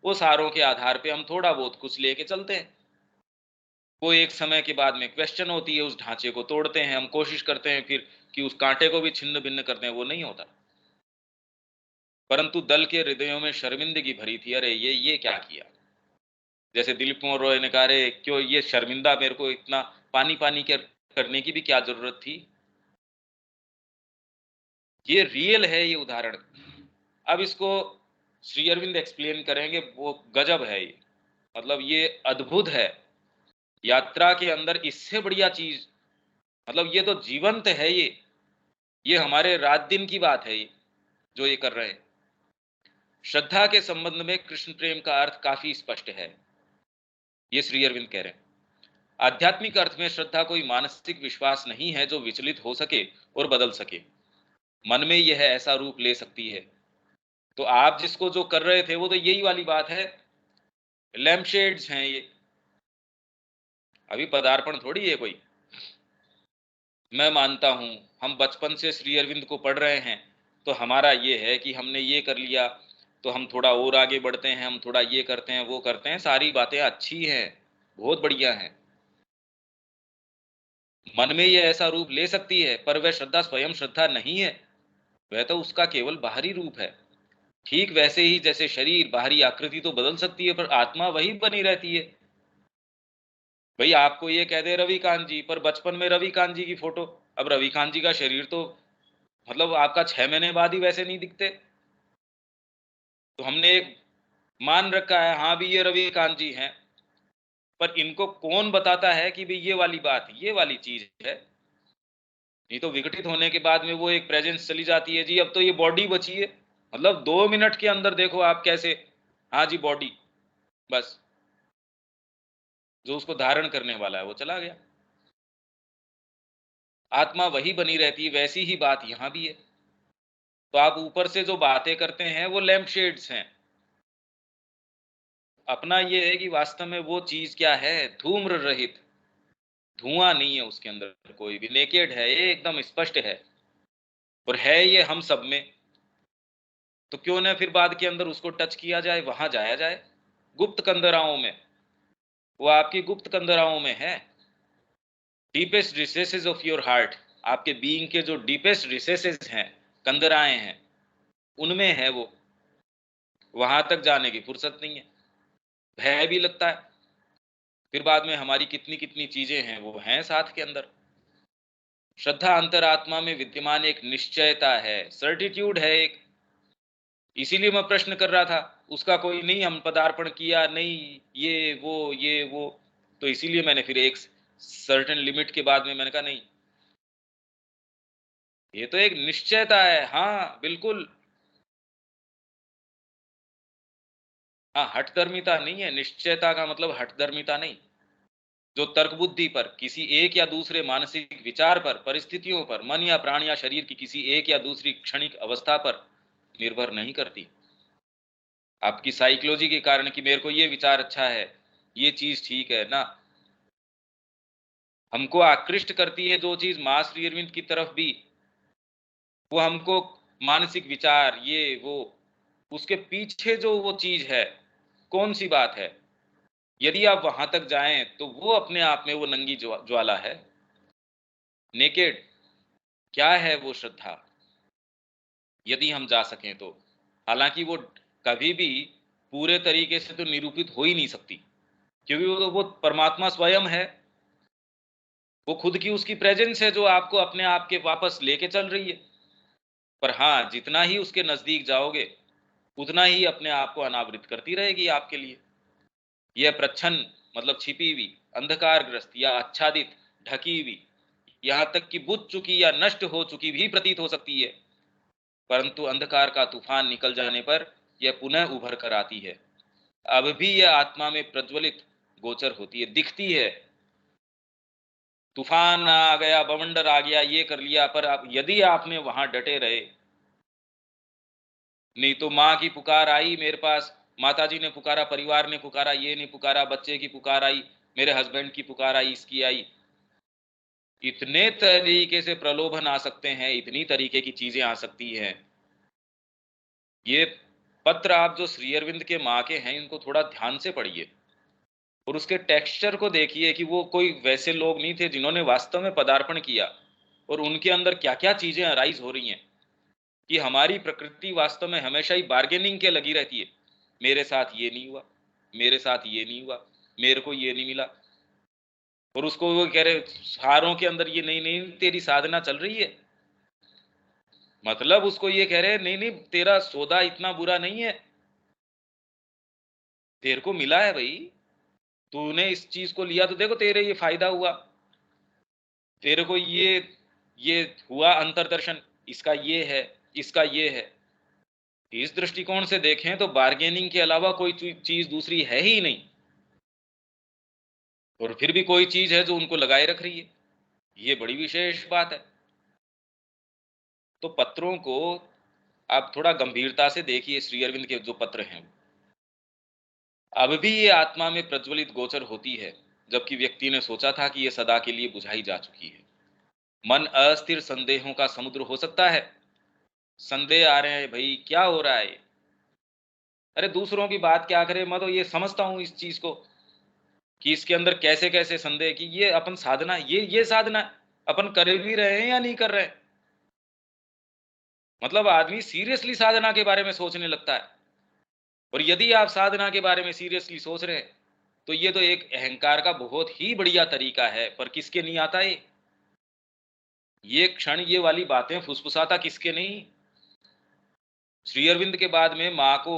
वो सारों के आधार पे हम थोड़ा बहुत कुछ लेके चलते हैं। वो एक समय के बाद में क्वेश्चन होती है, उस ढांचे को तोड़ते हैं, हम कोशिश करते हैं फिर कि उस कांटे को भी छिन्न भिन्न करते हैं, वो नहीं होता। परंतु दल के हृदयों में शर्मिंदगी भरी थी, अरे ये क्या किया। जैसे दिलीप कुमार रॉय ने कहा, अरे क्यों ये शर्मिंदा, मेरे को इतना पानी पानी करने की भी क्या जरूरत थी। ये रियल है ये उदाहरण। अब इसको श्री अरविंद एक्सप्लेन करेंगे, वो गजब है ये, मतलब ये अद्भुत है। यात्रा के अंदर इससे बढ़िया चीज, मतलब ये तो जीवंत है ये हमारे रात दिन की बात है ये, जो ये कर रहे हैं। श्रद्धा के संबंध में कृष्ण प्रेम का अर्थ काफी स्पष्ट है, ये श्री अरविंद कह रहे हैं। आध्यात्मिक अर्थ में श्रद्धा कोई मानसिक विश्वास नहीं है जो विचलित हो सके और बदल सके। मन में यह ऐसा रूप ले सकती है। तो आप जिसको जो कर रहे थे वो तो यही वाली बात है, लैम्पशेड्स हैं ये, अभी पदार्पण थोड़ी है कोई। मैं मानता हूं, हम बचपन से श्री अरविंद को पढ़ रहे हैं, तो हमारा ये है कि हमने ये कर लिया तो हम थोड़ा और आगे बढ़ते हैं, हम थोड़ा ये करते हैं वो करते हैं, सारी बातें अच्छी हैं, बहुत बढ़िया हैं। मन में ये ऐसा रूप ले सकती है, पर वह श्रद्धा स्वयं श्रद्धा नहीं है, वह तो उसका केवल बाहरी रूप है। ठीक वैसे ही जैसे शरीर बाहरी आकृति तो बदल सकती है, पर आत्मा वही बनी रहती है। भाई आपको ये कह दे रविकांत जी, पर बचपन में रविकांत जी की फोटो, अब रविकांत जी का शरीर तो मतलब आपका 6 महीने बाद ही वैसे नहीं दिखते। तो हमने एक मान रखा है, हाँ भी ये रविकांत जी हैं, पर इनको कौन बताता है कि भाई ये वाली बात, ये वाली चीज है। नहीं तो विघटित होने के बाद में वो एक प्रेजेंस चली जाती है जी, अब तो ये बॉडी बची है। मतलब 2 मिनट के अंदर देखो आप कैसे, हाँ जी बॉडी, बस जो उसको धारण करने वाला है वो चला गया। आत्मा वही बनी रहती है, वैसी ही बात यहां भी है। तो आप ऊपर से जो बातें करते हैं वो लैंप शेड्स हैं। अपना ये है कि वास्तव में वो चीज क्या है, धूम्र रहित, धुआं नहीं है उसके अंदर, कोई भी नेकेड है, ये एकदम स्पष्ट है, और है ये हम सब में। तो क्यों ना फिर बाद के अंदर उसको टच किया जाए, वहां जाया जाए, गुप्त कंदराओं में, वो आपकी गुप्त कंदराओं में है। Deepest recesses of your heart, आपके बीइंग के जो डीपेस्ट रिसेसेस हैं, कंदराएं हैं, उनमें है वो। वहां तक जाने की फुर्सत नहीं है, भय भी लगता है। फिर बाद में हमारी कितनी कितनी चीजें हैं वो हैं साथ के अंदर। श्रद्धा अंतरात्मा में विद्यमान एक निश्चयता है, सर्टिट्यूड है एक। इसीलिए मैं प्रश्न कर रहा था, उसका कोई नहीं हम पदार्पण किया नहीं, ये वो। तो इसीलिए मैंने फिर एक सर्टेन लिमिट के बाद में मैंने कहा नहीं, ये तो एक निश्चयता है, हाँ बिल्कुल। हाँ, हठधर्मिता नहीं है, निश्चयता का मतलब हठधर्मिता नहीं। जो तर्क बुद्धि पर, किसी एक या दूसरे मानसिक विचार पर, परिस्थितियों पर, मन या प्राण या शरीर की किसी एक या दूसरी क्षणिक अवस्था पर निर्भर नहीं करती। आपकी साइकोलॉजी के कारण कि मेरे को ये विचार अच्छा है, ये चीज ठीक है ना, हमको आकृष्ट करती है जो चीज मां श्री अरविंद की तरफ भी, वो हमको मानसिक विचार ये वो, उसके पीछे जो वो चीज है, कौन सी बात है, यदि आप वहां तक जाएं तो वो अपने आप में वो नंगी ज्वाला है, नेकेड। क्या है वो श्रद्धा, यदि हम जा सकें तो। हालांकि वो कभी भी पूरे तरीके से तो निरूपित हो ही नहीं सकती, क्योंकि वो परमात्मा स्वयं है, वो खुद की उसकी प्रेजेंस है जो आपको अपने आप के वापस लेके चल रही है। पर हाँ, जितना ही उसके नजदीक जाओगे उतना ही अपने आप को अनावृत करती रहेगी आपके लिए। यह प्रच्छन्न मतलब छिपी हुई, अंधकारग्रस्त या आच्छादित, ढकी हुई, यहां तक कि बुझ चुकी या नष्ट हो चुकी भी प्रतीत हो सकती है, परंतु अंधकार का तूफान निकल जाने पर यह पुनः उभर कर आती है। अब भी यह आत्मा में प्रज्वलित गोचर होती है, दिखती है। तूफान आ गया, बवंडर आ गया, ये कर लिया, पर आप यदि आपने वहां डटे रहे, नहीं तो माँ की पुकार आई मेरे पास, माता जी ने पुकारा, परिवार ने पुकारा, ये नहीं पुकारा, बच्चे की पुकार आई, मेरे हस्बैंड की पुकार आई, इसकी आई, इतने तरीके से प्रलोभन आ सकते हैं, इतनी तरीके की चीजें आ सकती हैं। ये पत्र आप जो श्री अरविंद के माँ के हैं, इनको थोड़ा ध्यान से पढ़िए और उसके टेक्सचर को देखिए कि वो कोई वैसे लोग नहीं थे जिन्होंने वास्तव में पदार्पण किया, और उनके अंदर क्या क्या चीजें अराइज हो रही हैं। कि हमारी प्रकृति वास्तव में हमेशा ही बार्गेनिंग के लगी रहती है, मेरे साथ ये नहीं हुआ, मेरे साथ ये नहीं हुआ, मेरे को ये नहीं मिला, और उसको वो कह रहे हारों के अंदर ये नहीं नहीं तेरी साधना चल रही है, मतलब उसको ये कह रहे हैं नहीं नहीं तेरा सौदा इतना बुरा नहीं है, तेरे को मिला है भाई, तूने इस चीज को लिया तो देखो तेरे ये फायदा हुआ, तेरे को ये हुआ अंतरदर्शन, इसका ये है, इसका ये है। इस दृष्टिकोण से देखें तो बार्गेनिंग के अलावा कोई चीज दूसरी है ही नहीं, और फिर भी कोई चीज है जो उनको लगाए रख रही है, ये बड़ी विशेष बात है। तो पत्रों को आप थोड़ा गंभीरता से देखिए, श्री अरविंद के जो पत्र हैं, अब भी ये आत्मा में प्रज्वलित गोचर होती है, जबकि व्यक्ति ने सोचा था कि ये सदा के लिए बुझाई जा चुकी है। मन अस्थिर संदेहों का समुद्र हो सकता है, संदेह आ रहे हैं भाई क्या हो रहा है, अरे दूसरों की बात क्या करें, मैं तो ये समझता हूं इस चीज को कि इसके अंदर कैसे कैसे संदेह, कि ये अपन साधना, ये साधना अपन कर भी रहे हैं या नहीं कर रहे हैं। मतलब आदमी सीरियसली साधना के बारे में सोचने लगता है। और यदि आप साधना के बारे में सीरियसली सोच रहे हैं, तो ये तो एक अहंकार का बहुत ही बढ़िया तरीका है, पर किसके नहीं आता ये क्षण ये वाली बातें फुसफुसाता किसके नहीं। श्री अरविंद के बाद में माँ को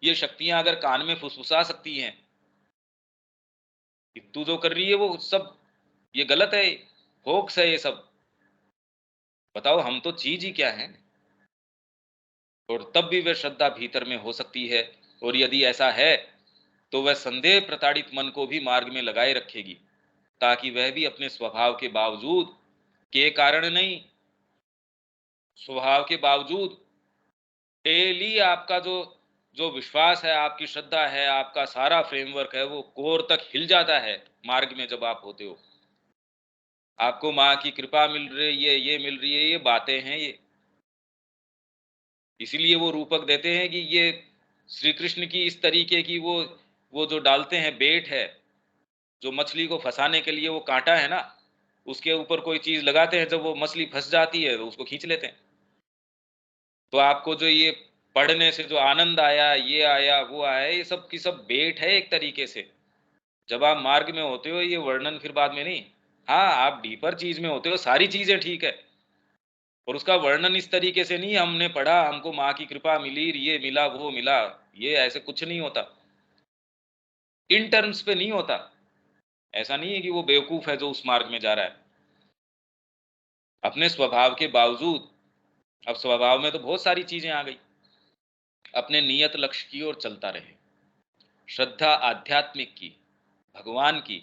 ये शक्तियां अगर कान में फुसफुसा सकती हैं कि तू जो कर रही है वो सब ये गलत है, होक्स है ये सब, बताओ हम तो चीज ही क्या है। और तब भी वह श्रद्धा भीतर में हो सकती है, और यदि ऐसा है तो वह संदेह प्रताड़ित मन को भी मार्ग में लगाए रखेगी, ताकि वह भी अपने स्वभाव के बावजूद, के कारण नहीं, स्वभाव के बावजूद डेली आपका जो जो विश्वास है, आपकी श्रद्धा है, आपका सारा फ्रेमवर्क है, वो कोर तक हिल जाता है मार्ग में जब आप होते हो। आपको माँ की कृपा मिल रही है, ये मिल रही है, ये बातें हैं ये। इसीलिए वो रूपक देते हैं कि ये श्री कृष्ण की इस तरीके की वो जो डालते हैं बेट है, जो मछली को फंसाने के लिए वो कांटा है ना, उसके ऊपर कोई चीज लगाते हैं, जब वो मछली फंस जाती है तो उसको खींच लेते हैं। तो आपको जो ये पढ़ने से जो आनंद आया, ये आया, वो आया, ये सब की सब बेट है एक तरीके से। जब आप मार्ग में होते हो, ये वर्णन फिर बाद में नहीं। हाँ, आप डीपर चीज में होते हो, सारी चीजें ठीक है, और उसका वर्णन इस तरीके से नहीं, हमने पढ़ा, हमको माँ की कृपा मिली, ये मिला, वो मिला, ये ऐसे कुछ नहीं होता। इन टर्म्स पे नहीं होता। ऐसा नहीं है कि वो बेवकूफ है जो उस मार्ग में जा रहा है। अपने स्वभाव के बावजूद, अब स्वभाव में तो बहुत सारी चीजें आ गई, अपने नियत लक्ष्य की ओर चलता रहे। श्रद्धा आध्यात्मिक की, भगवान की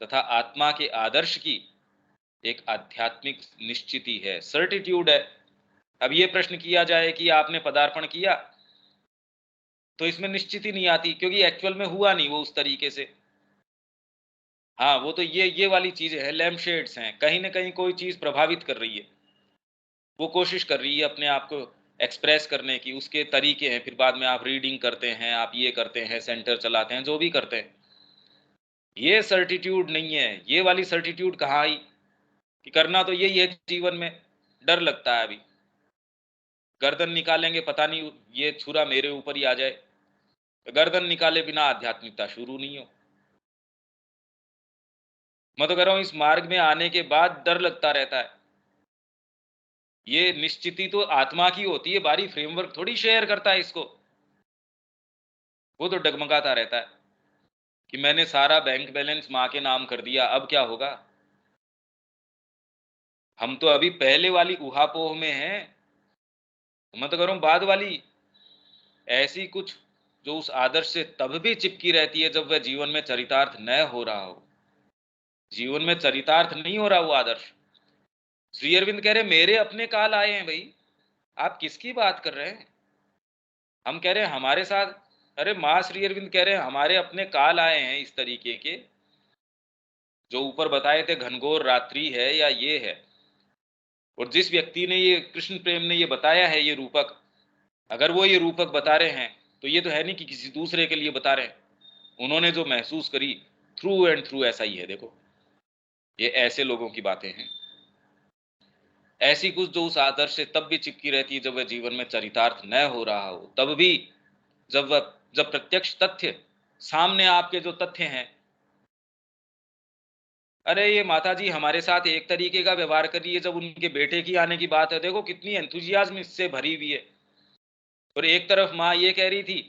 तथा आत्मा के आदर्श की एक आध्यात्मिक निश्चिति है, सर्टिट्यूड है। अब ये प्रश्न किया जाए कि आपने पदार्पण किया, तो इसमें निश्चिति नहीं आती, क्योंकि एक्चुअल में हुआ नहीं वो उस तरीके से। हाँ, वो तो ये वाली चीजें हैं, लैम्प शेड्स हैं, कहीं ना कहीं कोई चीज प्रभावित कर रही है, वो कोशिश कर रही है अपने आप को एक्सप्रेस करने की, उसके तरीके हैं। फिर बाद में आप रीडिंग करते हैं, आप ये करते हैं, सेंटर चलाते हैं, जो भी करते हैं, ये सर्टिट्यूड नहीं है। ये वाली सर्टिट्यूड कहाँ आई कि करना तो यही है जीवन में। डर लगता है अभी, गर्दन निकालेंगे पता नहीं ये छुरा मेरे ऊपर ही आ जाए। गर्दन निकाले बिना आध्यात्मिकता शुरू नहीं हो। मैं तो कह रहा हूं, इस मार्ग में आने के बाद डर लगता रहता है। ये निश्चिति तो आत्मा की होती है, बारी फ्रेमवर्क थोड़ी शेयर करता है इसको। वो तो डगमगाता रहता है कि मैंने सारा बैंक बैलेंस माँ के नाम कर दिया, अब क्या होगा। हम तो अभी पहले वाली उहापोह में हैं। मैं तो कह रहा हूं बाद वाली ऐसी कुछ जो उस आदर्श से तब भी चिपकी रहती है जब वह जीवन में चरितार्थ न हो रहा हो। जीवन में चरितार्थ नहीं हो रहा वो आदर्श। श्री अरविंद कह रहे मेरे अपने काल आए हैं भाई, आप किसकी बात कर रहे हैं। हम कह रहे हैं हमारे साथ, अरे माँ श्री अरविंद कह रहे हैं हमारे अपने काल आए हैं इस तरीके के, जो ऊपर बताए थे घनघोर रात्रि है या ये है। और जिस व्यक्ति ने ये कृष्ण प्रेम ने ये बताया है ये रूपक, अगर वो ये रूपक बता रहे हैं, तो ये तो है नहीं कि किसी दूसरे के लिए बता रहे हैं। उन्होंने जो महसूस करी थ्रू एंड थ्रू ऐसा ही है। देखो, ये ऐसे लोगों की बातें हैं, ऐसी कुछ जो उस आदर्श से तब भी चिपकी रहती है जब वह जीवन में चरितार्थ न हो रहा हो। तब भी जब प्रत्यक्ष तथ्य सामने, आपके जो तथ्य हैं, अरे ये माता जी हमारे साथ एक तरीके का व्यवहार कर रही है, जब उनके बेटे की आने की बात है, देखो कितनी एंथुजियाज्म इससे भरी हुई है। और एक तरफ माँ ये कह रही थी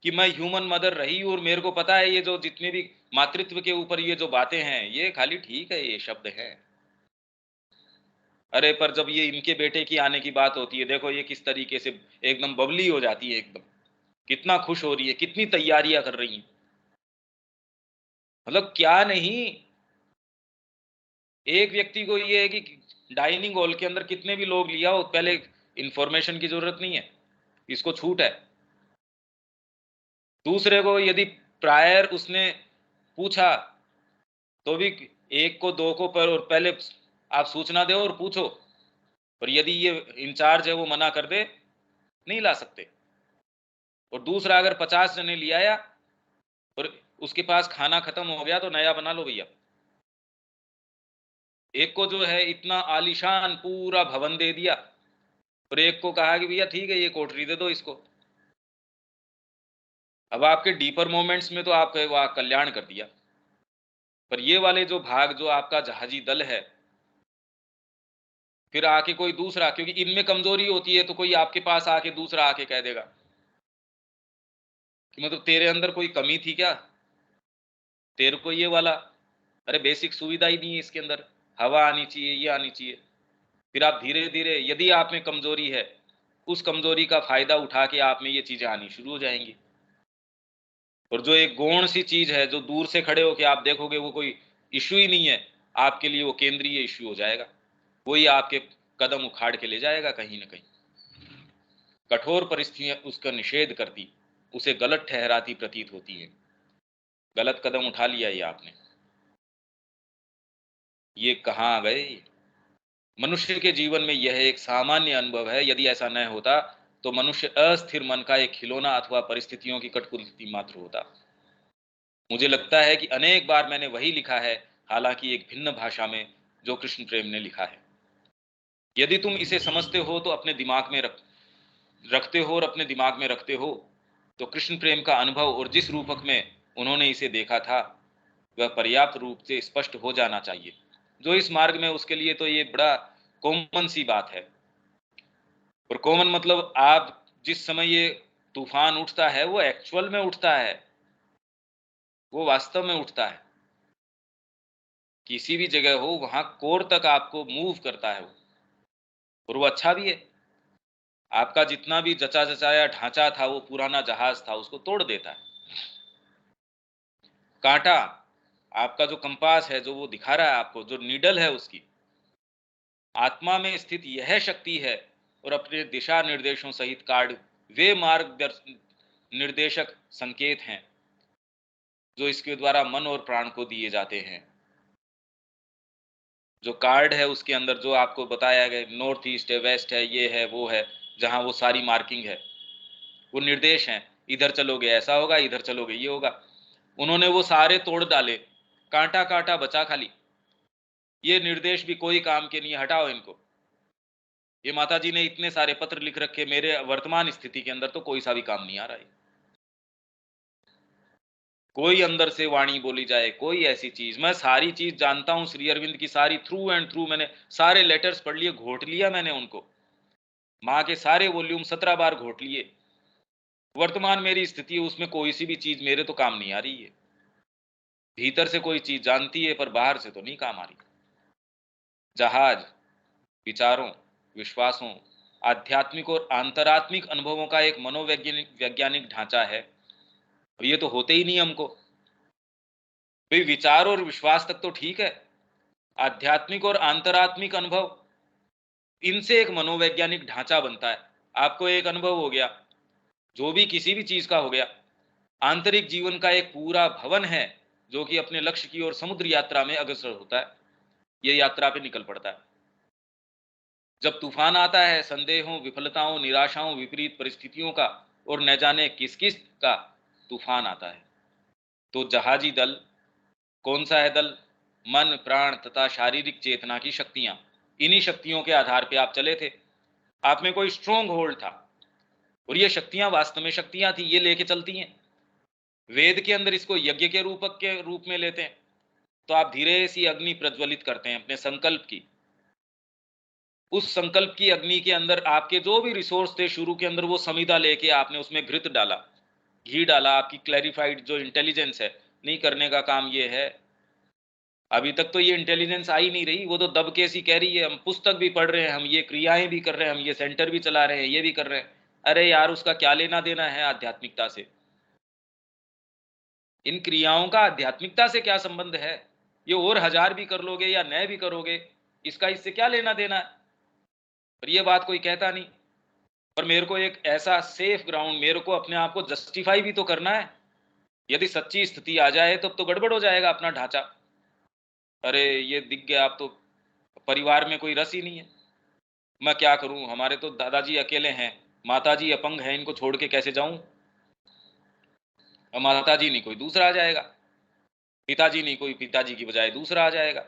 कि मैं ह्यूमन मदर रही और मेरे को पता है ये जो जितने भी मातृत्व के ऊपर ये जो बातें हैं ये खाली ठीक है, ये शब्द हैं। अरे पर जब ये इनके बेटे की आने की बात होती है, देखो ये किस तरीके से एकदम बबली हो जाती है, एकदम कितना खुश हो रही है, कितनी तैयारियां कर रही हैं। मतलब क्या नहीं, एक व्यक्ति को ये है कि डाइनिंग हॉल के अंदर कितने भी लोग लिया हो, पहले इंफॉर्मेशन की जरूरत नहीं है, इसको छूट है। दूसरे को यदि प्रायर उसने पूछा, तो भी एक को दो को पर, और पहले आप सूचना दो और पूछो। और यदि ये इंचार्ज है वो मना कर दे, नहीं ला सकते। और दूसरा अगर 50 जने ले आया और उसके पास खाना खत्म हो गया, तो नया बना लो भैया। एक को जो है इतना आलीशान पूरा भवन दे दिया, और एक को कहा कि भैया ठीक है ये कोठरी दे दो इसको। अब आपके डीपर मोमेंट्स में तो आपका वो कल्याण कर दिया, पर ये वाले जो भाग जो आपका जहाजी दल है, फिर आके कोई दूसरा, क्योंकि इनमें कमजोरी होती है तो कोई आपके पास आके दूसरा आके कह देगा कि मतलब तेरे अंदर कोई कमी थी क्या, तेरे को ये वाला, अरे बेसिक सुविधा ही नहीं है इसके अंदर, हवा आनी चाहिए, ये आनी चाहिए। फिर आप धीरे धीरे, यदि आप में कमजोरी है, उस कमजोरी का फायदा उठा के आप में ये चीजें आनी शुरू हो जाएंगी। और जो एक गौण सी चीज है, जो दूर से खड़े होके आप देखोगे वो कोई इश्यू ही नहीं है, आपके लिए वो केंद्रीय इश्यू हो जाएगा, वही आपके कदम उखाड़ के ले जाएगा कहीं ना कहीं। कठोर परिस्थितियां उसका निषेध करती, उसे गलत ठहराती प्रतीत होती है। गलत कदम उठा लिया ये आपने, ये कहाँ आ गए। मनुष्य के जीवन में यह एक सामान्य अनुभव है, यदि ऐसा न होता तो मनुष्य अस्थिर मन का एक खिलौना अथवा परिस्थितियों की कठपुतली मात्र होता। मुझे लगता है कि अनेक बार मैंने वही लिखा है, हालांकि एक भिन्न भाषा में, जो कृष्ण प्रेम ने लिखा है। यदि तुम इसे समझते हो तो अपने दिमाग में रखते हो और अपने दिमाग में रखते हो, तो कृष्ण प्रेम का अनुभव और जिस रूपक में उन्होंने इसे देखा था, वह पर्याप्त रूप से स्पष्ट हो जाना चाहिए। जो इस मार्ग में, उसके लिए तो ये बड़ा कॉमन सी बात है। और कॉमन मतलब आप जिस समय ये तूफान उठता है वो एक्चुअल में उठता है, वो वास्तव में उठता है, किसी भी जगह हो वहां कोर तक आपको मूव करता है वो, और वो अच्छा भी है। आपका जितना भी जचा जचाया ढांचा था, वो पुराना जहाज था, उसको तोड़ देता है। कांटा, आपका जो कंपास है, जो वो दिखा रहा है आपको, जो नीडल है उसकी, आत्मा में स्थित यह शक्ति है, और अपने दिशा निर्देशों सहित कार्ड वे मार्गदर्शन निर्देशक संकेत हैं जो इसके द्वारा मन और प्राण को दिए जाते हैं। जो कार्ड है उसके अंदर जो आपको बताया गया, नॉर्थ ईस्ट है, वेस्ट है, ये है वो है, जहां वो सारी मार्किंग है, वो निर्देश हैं, इधर चलोगे ऐसा होगा, इधर चलोगे ये होगा। उन्होंने वो सारे तोड़ डाले, कांटा कांटा बचा खाली। ये निर्देश भी कोई काम के नहीं है, हटाओ इनको। ये माता जी ने इतने सारे पत्र लिख रखे, मेरे वर्तमान स्थिति के अंदर तो कोई सा भी काम नहीं आ रहा है। कोई अंदर से वाणी बोली जाए, कोई ऐसी चीज, मैं सारी चीज जानता हूं श्री अरविंद की, सारी थ्रू एंड थ्रू मैंने सारे लेटर्स पढ़ लिए, घोट लिया मैंने उनको, माँ के सारे वॉल्यूम 17 बार घोट लिए। वर्तमान मेरी स्थिति है, उसमें कोई सी भी चीज मेरे तो काम नहीं आ रही है। भीतर से कोई चीज जानती है पर बाहर से तो नहीं काम आ रही। जहाज विचारों, विश्वासों, आध्यात्मिक और अंतरात्मिक अनुभवों का एक मनोवैज्ञानिक वैज्ञानिक ढांचा है, और ये तो होते ही नहीं हमको। भाई विचार और विश्वास तक तो ठीक है, आध्यात्मिक और अंतरात्मिक अनुभव, इनसे एक मनोवैज्ञानिक ढांचा बनता है। आपको एक अनुभव हो गया, जो भी किसी भी चीज का हो गया, आंतरिक जीवन का एक पूरा भवन है जो कि अपने लक्ष्य की ओर समुद्र यात्रा में अग्रसर होता है, ये यात्रा पे निकल पड़ता है। जब तूफान आता है संदेहों, विफलताओं, निराशाओं, विपरीत परिस्थितियों का, और न जाने किस किस का तूफान आता है, तो जहाजी दल कौन सा है दल? मन, प्राण तथा शारीरिक चेतना की शक्तियां, इन्हीं शक्तियों के आधार पे आप चले थे। आप में कोई स्ट्रोंग होल्ड था, और ये शक्तियां वास्तव में शक्तियां थी, ये लेके चलती हैं। वेद के अंदर इसको यज्ञ के रूपक के रूप में लेते हैं। तो आप धीरे सी अग्नि प्रज्वलित करते हैं अपने संकल्प की, उस संकल्प की अग्नि के अंदर आपके जो भी रिसोर्स थे शुरू के अंदर, वो समिधा लेके आपने उसमें घृत डाला, घी डाला। आपकी क्लैरिफाइड जो इंटेलिजेंस है, नहीं करने का काम ये है। अभी तक तो ये इंटेलिजेंस आ ही नहीं रही, वो तो दब के सी कह रही है, हम पुस्तक भी पढ़ रहे हैं, हम ये क्रियाएं भी कर रहे हैं, हम ये सेंटर भी चला रहे हैं, ये भी कर रहे हैं। अरे यार, उसका क्या लेना देना है आध्यात्मिकता से? इन क्रियाओं का आध्यात्मिकता से क्या संबंध है? ये और हजार भी कर लोगे या नए भी करोगे, इसका इससे क्या लेना देना है? पर ये बात कोई कहता नहीं। पर मेरे को एक ऐसा सेफ ग्राउंड, मेरे को अपने आप को जस्टिफाई भी तो करना है। यदि सच्ची स्थिति आ जाए तब तो गड़बड़ हो जाएगा अपना ढांचा। अरे ये दिख गया, अब तो परिवार में कोई रस ही नहीं है, मैं क्या करूं? हमारे तो दादाजी अकेले हैं, माताजी अपंग है, इनको छोड़ के कैसे जाऊं? और माताजी नहीं कोई दूसरा आ जाएगा, पिताजी नहीं कोई पिताजी की बजाय दूसरा आ जाएगा।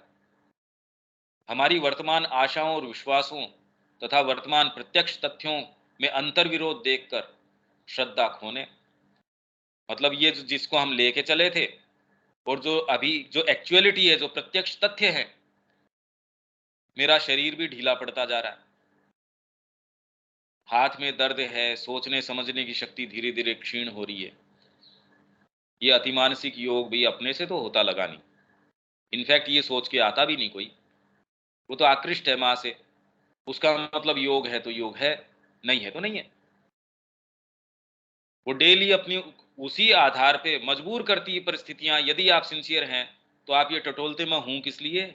हमारी वर्तमान आशाओं और विश्वासों तथा वर्तमान प्रत्यक्ष तथ्यों में अंतर विरोध देखकर श्रद्धा खोने। मतलब ये जिसको हम लेके चले थे और जो अभी जो एक्चुअलिटी है, जो प्रत्यक्ष तथ्य है, मेरा शरीर भी ढीला पड़ता जा रहा है, हाथ में दर्द है, सोचने समझने की शक्ति धीरे धीरे क्षीण हो रही है। ये अतिमानसिक योग भी अपने से तो होता लगा नहीं, इनफैक्ट ये सोच के आता भी नहीं कोई, वो तो आकृष्ट है माँ से, उसका मतलब योग है तो योग है, नहीं है तो नहीं है। वो डेली अपनी उसी आधार पे मजबूर करती है परिस्थितियां। यदि आप सिंसियर हैं तो आप ये टटोलते मैं हूं किस लिए,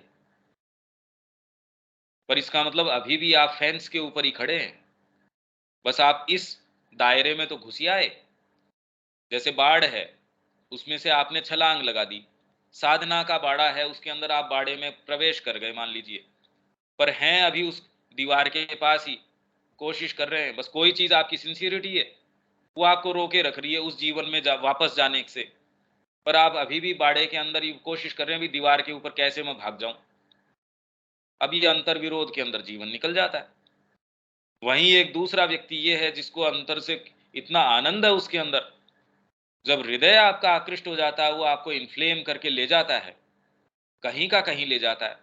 पर इसका मतलब अभी भी आप फेंस के ऊपर ही खड़े हैं, बस आप इस दायरे में तो घुस ही आए। जैसे बाढ़ है, उसमें से आपने छलांग लगा दी, साधना का बाड़ा है, उसके अंदर आप बाड़े में प्रवेश कर गए मान लीजिए, पर हैं अभी उस दीवार के पास ही, कोशिश कर रहे हैं, बस कोई चीज आपकी सिंसियरिटी है वो आपको रोके रख रही है उस जीवन में वापस जाने से। पर आप अभी भी बाड़े के अंदर ही कोशिश कर रहे हैं भी दीवार के ऊपर कैसे मैं भाग जाऊं। अब ये अंतर विरोध के अंदर जीवन निकल जाता है। वहीं एक दूसरा व्यक्ति ये है जिसको अंतर से इतना आनंद है उसके अंदर, जब हृदय आपका आकृष्ट हो जाता है वो आपको इन्फ्लेम करके ले जाता है, कहीं का कहीं ले जाता है।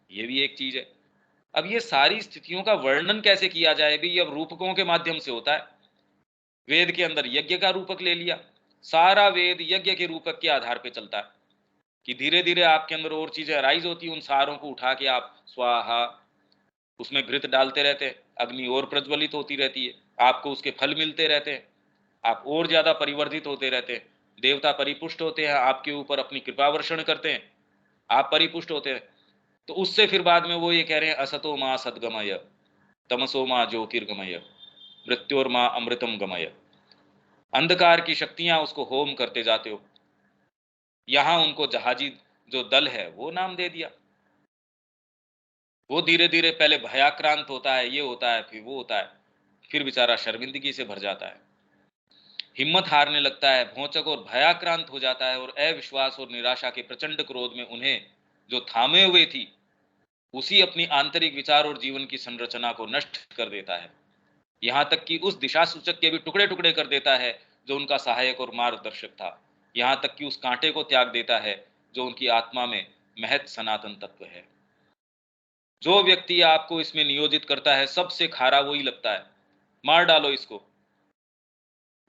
ये भी एक चीज है। अब ये सारी स्थितियों का वर्णन कैसे किया जाए भी, अब रूपकों के माध्यम से होता है। वेद के अंदर यज्ञ का रूपक ले लिया, सारा वेद यज्ञ के रूपक के आधार पे चलता है कि धीरे धीरे आपके अंदर और चीजें अराइज होती, उन सारों को उठा के आप स्वाहा उसमें घृत डालते रहते हैं, अग्नि और प्रज्वलित होती रहती है, आपको उसके फल मिलते रहते हैं, आप और ज्यादा परिवर्धित होते रहते हैं, देवता परिपुष्ट होते हैं, आपके ऊपर अपनी कृपा वर्षण करते हैं, आप परिपुष्ट होते हैं। तो उससे फिर बाद में वो ये कह रहे हैं असतो माँ सद्गमय, तमसो माँ ज्योतिर्गमय, मृत्योर्मा अमृतम गमय। अंधकार की शक्तियां उसको होम करते जाते हो। यहां उनको जहाजी जो दल है वो नाम दे दिया। वो धीरे धीरे पहले भयाक्रांत होता है, ये होता है, फिर वो होता है, फिर बेचारा शर्मिंदगी से भर जाता है, हिम्मत हारने लगता है, भौचक और भयाक्रांत हो जाता है, और अविश्वास और निराशा के प्रचंड क्रोध में उन्हें जो थामे हुए थी उसी अपनी आंतरिक विचार और जीवन की संरचना को नष्ट कर देता है। यहां तक कि उस दिशा सूचक के भी टुकड़े टुकड़े कर देता है जो उनका सहायक और मार्गदर्शक था। यहां तक कि उस कांटे को त्याग देता है जो उनकी आत्मा में महत सनातन तत्व है। जो व्यक्ति आपको इसमें नियोजित करता है सबसे खारा वही लगता है, मार डालो इसको।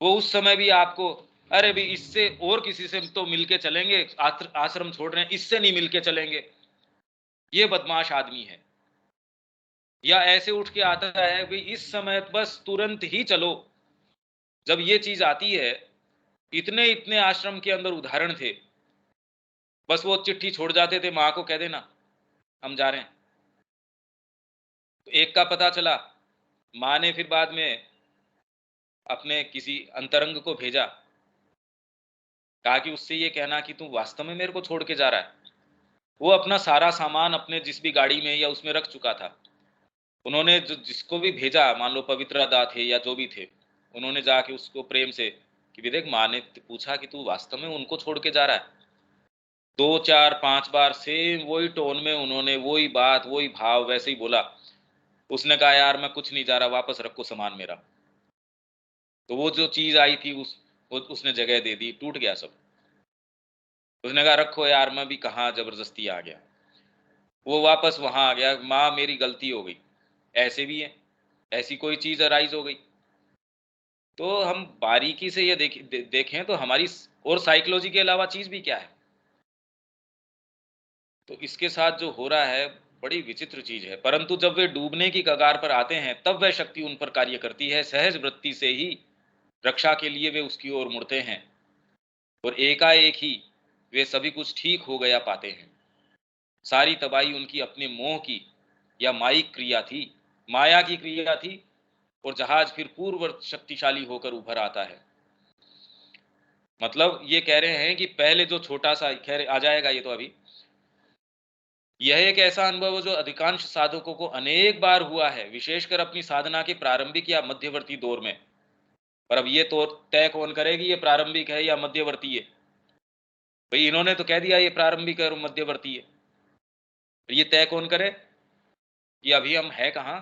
वो उस समय भी आपको, अरे भी इससे और किसी से तो मिलके चलेंगे, आश्रम छोड़ रहे हैं, इससे नहीं मिलके चलेंगे, ये बदमाश आदमी है। या ऐसे उठ के आता है भी इस समय बस तुरंत ही चलो। जब ये चीज आती है, इतने इतने आश्रम के अंदर उदाहरण थे, बस वो चिट्ठी छोड़ जाते थे, माँ को कह देना हम जा रहे हैं। तो एक का पता चला, माँ ने फिर बाद में अपने किसी अंतरंग को भेजा, कहा कि उससे ये कहना कि तू वास्तव में मेरे को छोड़ के जा रहा है। वो अपना सारा सामान अपने जिस भी गाड़ी में या उसमें रख चुका था। उन्होंने जो जिसको भी भेजा, मान लो पवित्रा दा थे या जो भी थे, उन्होंने जाके उसको प्रेम से कि भी देख, माँ ने पूछा कि तू वास्तव में उनको छोड़ के जा रहा है। 2 4 5 बार सेम वही टोन में उन्होंने वही बात वही भाव वैसे ही बोला। उसने कहा यार मैं कुछ नहीं जा रहा, वापस रखो सामान मेरा। तो वो जो चीज आई थी उसने जगह दे दी, टूट गया सब। उसने कहा रखो यार, मैं भी कहाँ जबरदस्ती आ गया। वो वापस वहां आ गया, माँ मेरी गलती हो गई। ऐसे भी है, ऐसी कोई चीज अराइज हो गई। तो हम बारीकी से ये देखें तो हमारी और साइकोलॉजी के अलावा चीज भी क्या है। तो इसके साथ जो हो रहा है बड़ी विचित्र चीज है, परंतु जब वे डूबने की कगार पर आते हैं तब वह शक्ति उन पर कार्य करती है। सहज वृत्ति से ही रक्षा के लिए वे उसकी ओर मुड़ते हैं और एकाएक ही वे सभी कुछ ठीक हो गया पाते हैं। सारी तबाही उनकी अपने मोह की या माइक क्रिया थी, माया की क्रिया थी, और जहाज फिर पूर्व शक्तिशाली होकर उभर आता है। मतलब ये कह रहे हैं कि पहले जो छोटा सा, खैर आ जाएगा ये तो अभी, यह एक ऐसा अनुभव है जो अधिकांश साधकों को अनेक बार हुआ है, विशेषकर अपनी साधना के प्रारंभिक या मध्यवर्ती दौर में। पर अब ये तो तय कौन करेगी ये प्रारंभिक है या मध्यवर्ती है। भाई इन्होंने तो कह दिया ये प्रारंभिक है और मध्यवर्ती है, ये तय कौन करे कि अभी हम है कहाँ।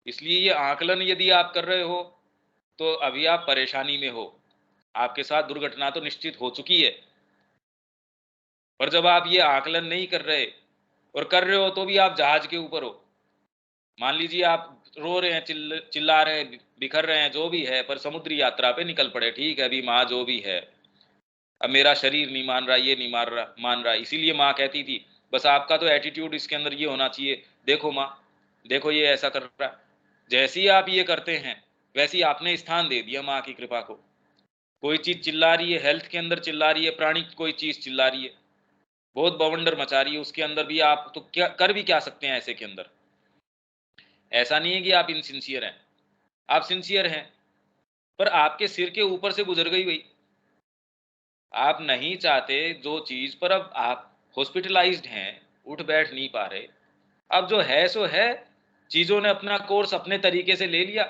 इसलिए ये आकलन यदि आप कर रहे हो, तो अभी आप परेशानी में हो। आपके साथ दुर्घटना तो निश्चित हो चुकी है। पर जब आप ये आकलन नहीं कर रहे और कर रहे हो तो भी आप जहाज के ऊपर हो। मान लीजिए आप रो रहे हैं, चिल्ला रहे हैं, बिखर रहे हैं, जो भी है, पर समुद्री यात्रा पे निकल पड़े। ठीक है, अभी माँ जो भी है, अब मेरा शरीर नहीं मान रहा, ये नहीं मान रहा। इसीलिए माँ कहती थी, बस आपका तो एटीट्यूड इसके अंदर ये होना चाहिए, देखो माँ, देखो ये ऐसा कर रहा है। जैसे ही आप ये करते हैं, वैसे ही आपने स्थान दे दिया माँ की कृपा को। कोई चीज चिल्ला रही है, हेल्थ के अंदर चिल्ला रही है, प्राणी कोई चीज चिल्ला रही है, बहुत बवंडर मचा रही है, उसके अंदर भी आप तो क्या कर भी क्या सकते हैं ऐसे के अंदर। ऐसा नहीं है कि आप इनसिंसियर हैं, आप सिंसियर हैं, पर आपके सिर के ऊपर से गुजर गई वही। आप नहीं चाहते जो चीज, पर अब आप हॉस्पिटलाइज्ड हैं, उठ बैठ नहीं पा रहे। अब जो है सो है, चीजों ने अपना कोर्स अपने तरीके से ले लिया।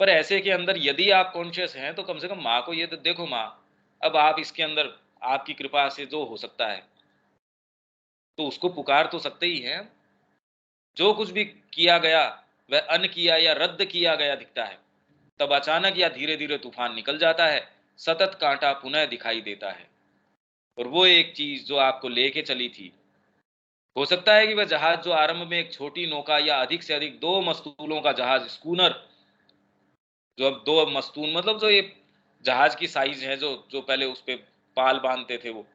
पर ऐसे के अंदर यदि आप कॉन्शियस हैं, तो कम से कम माँ को ये तो देखो माँ, अब आप इसके अंदर आपकी कृपा से जो हो सकता है, तो उसको पुकार तो सकते ही हैं। जो कुछ भी किया गया, वह अन किया या रद्द किया गया दिखता है। तब अचानक या धीरे धीरे तूफान निकल जाता है, सतत कांटा पुनः दिखाई देता है। और वो एक चीज जो आपको लेके चली थी, हो सकता है कि वह जहाज जो आरंभ में एक छोटी नौका या अधिक से अधिक 2 मस्तूलों का जहाज, स्कूनर, जो अब 2 मस्तूल मतलब जो ये जहाज की साइज है, जो जो पहले उस पे पाल बांधते थे वो,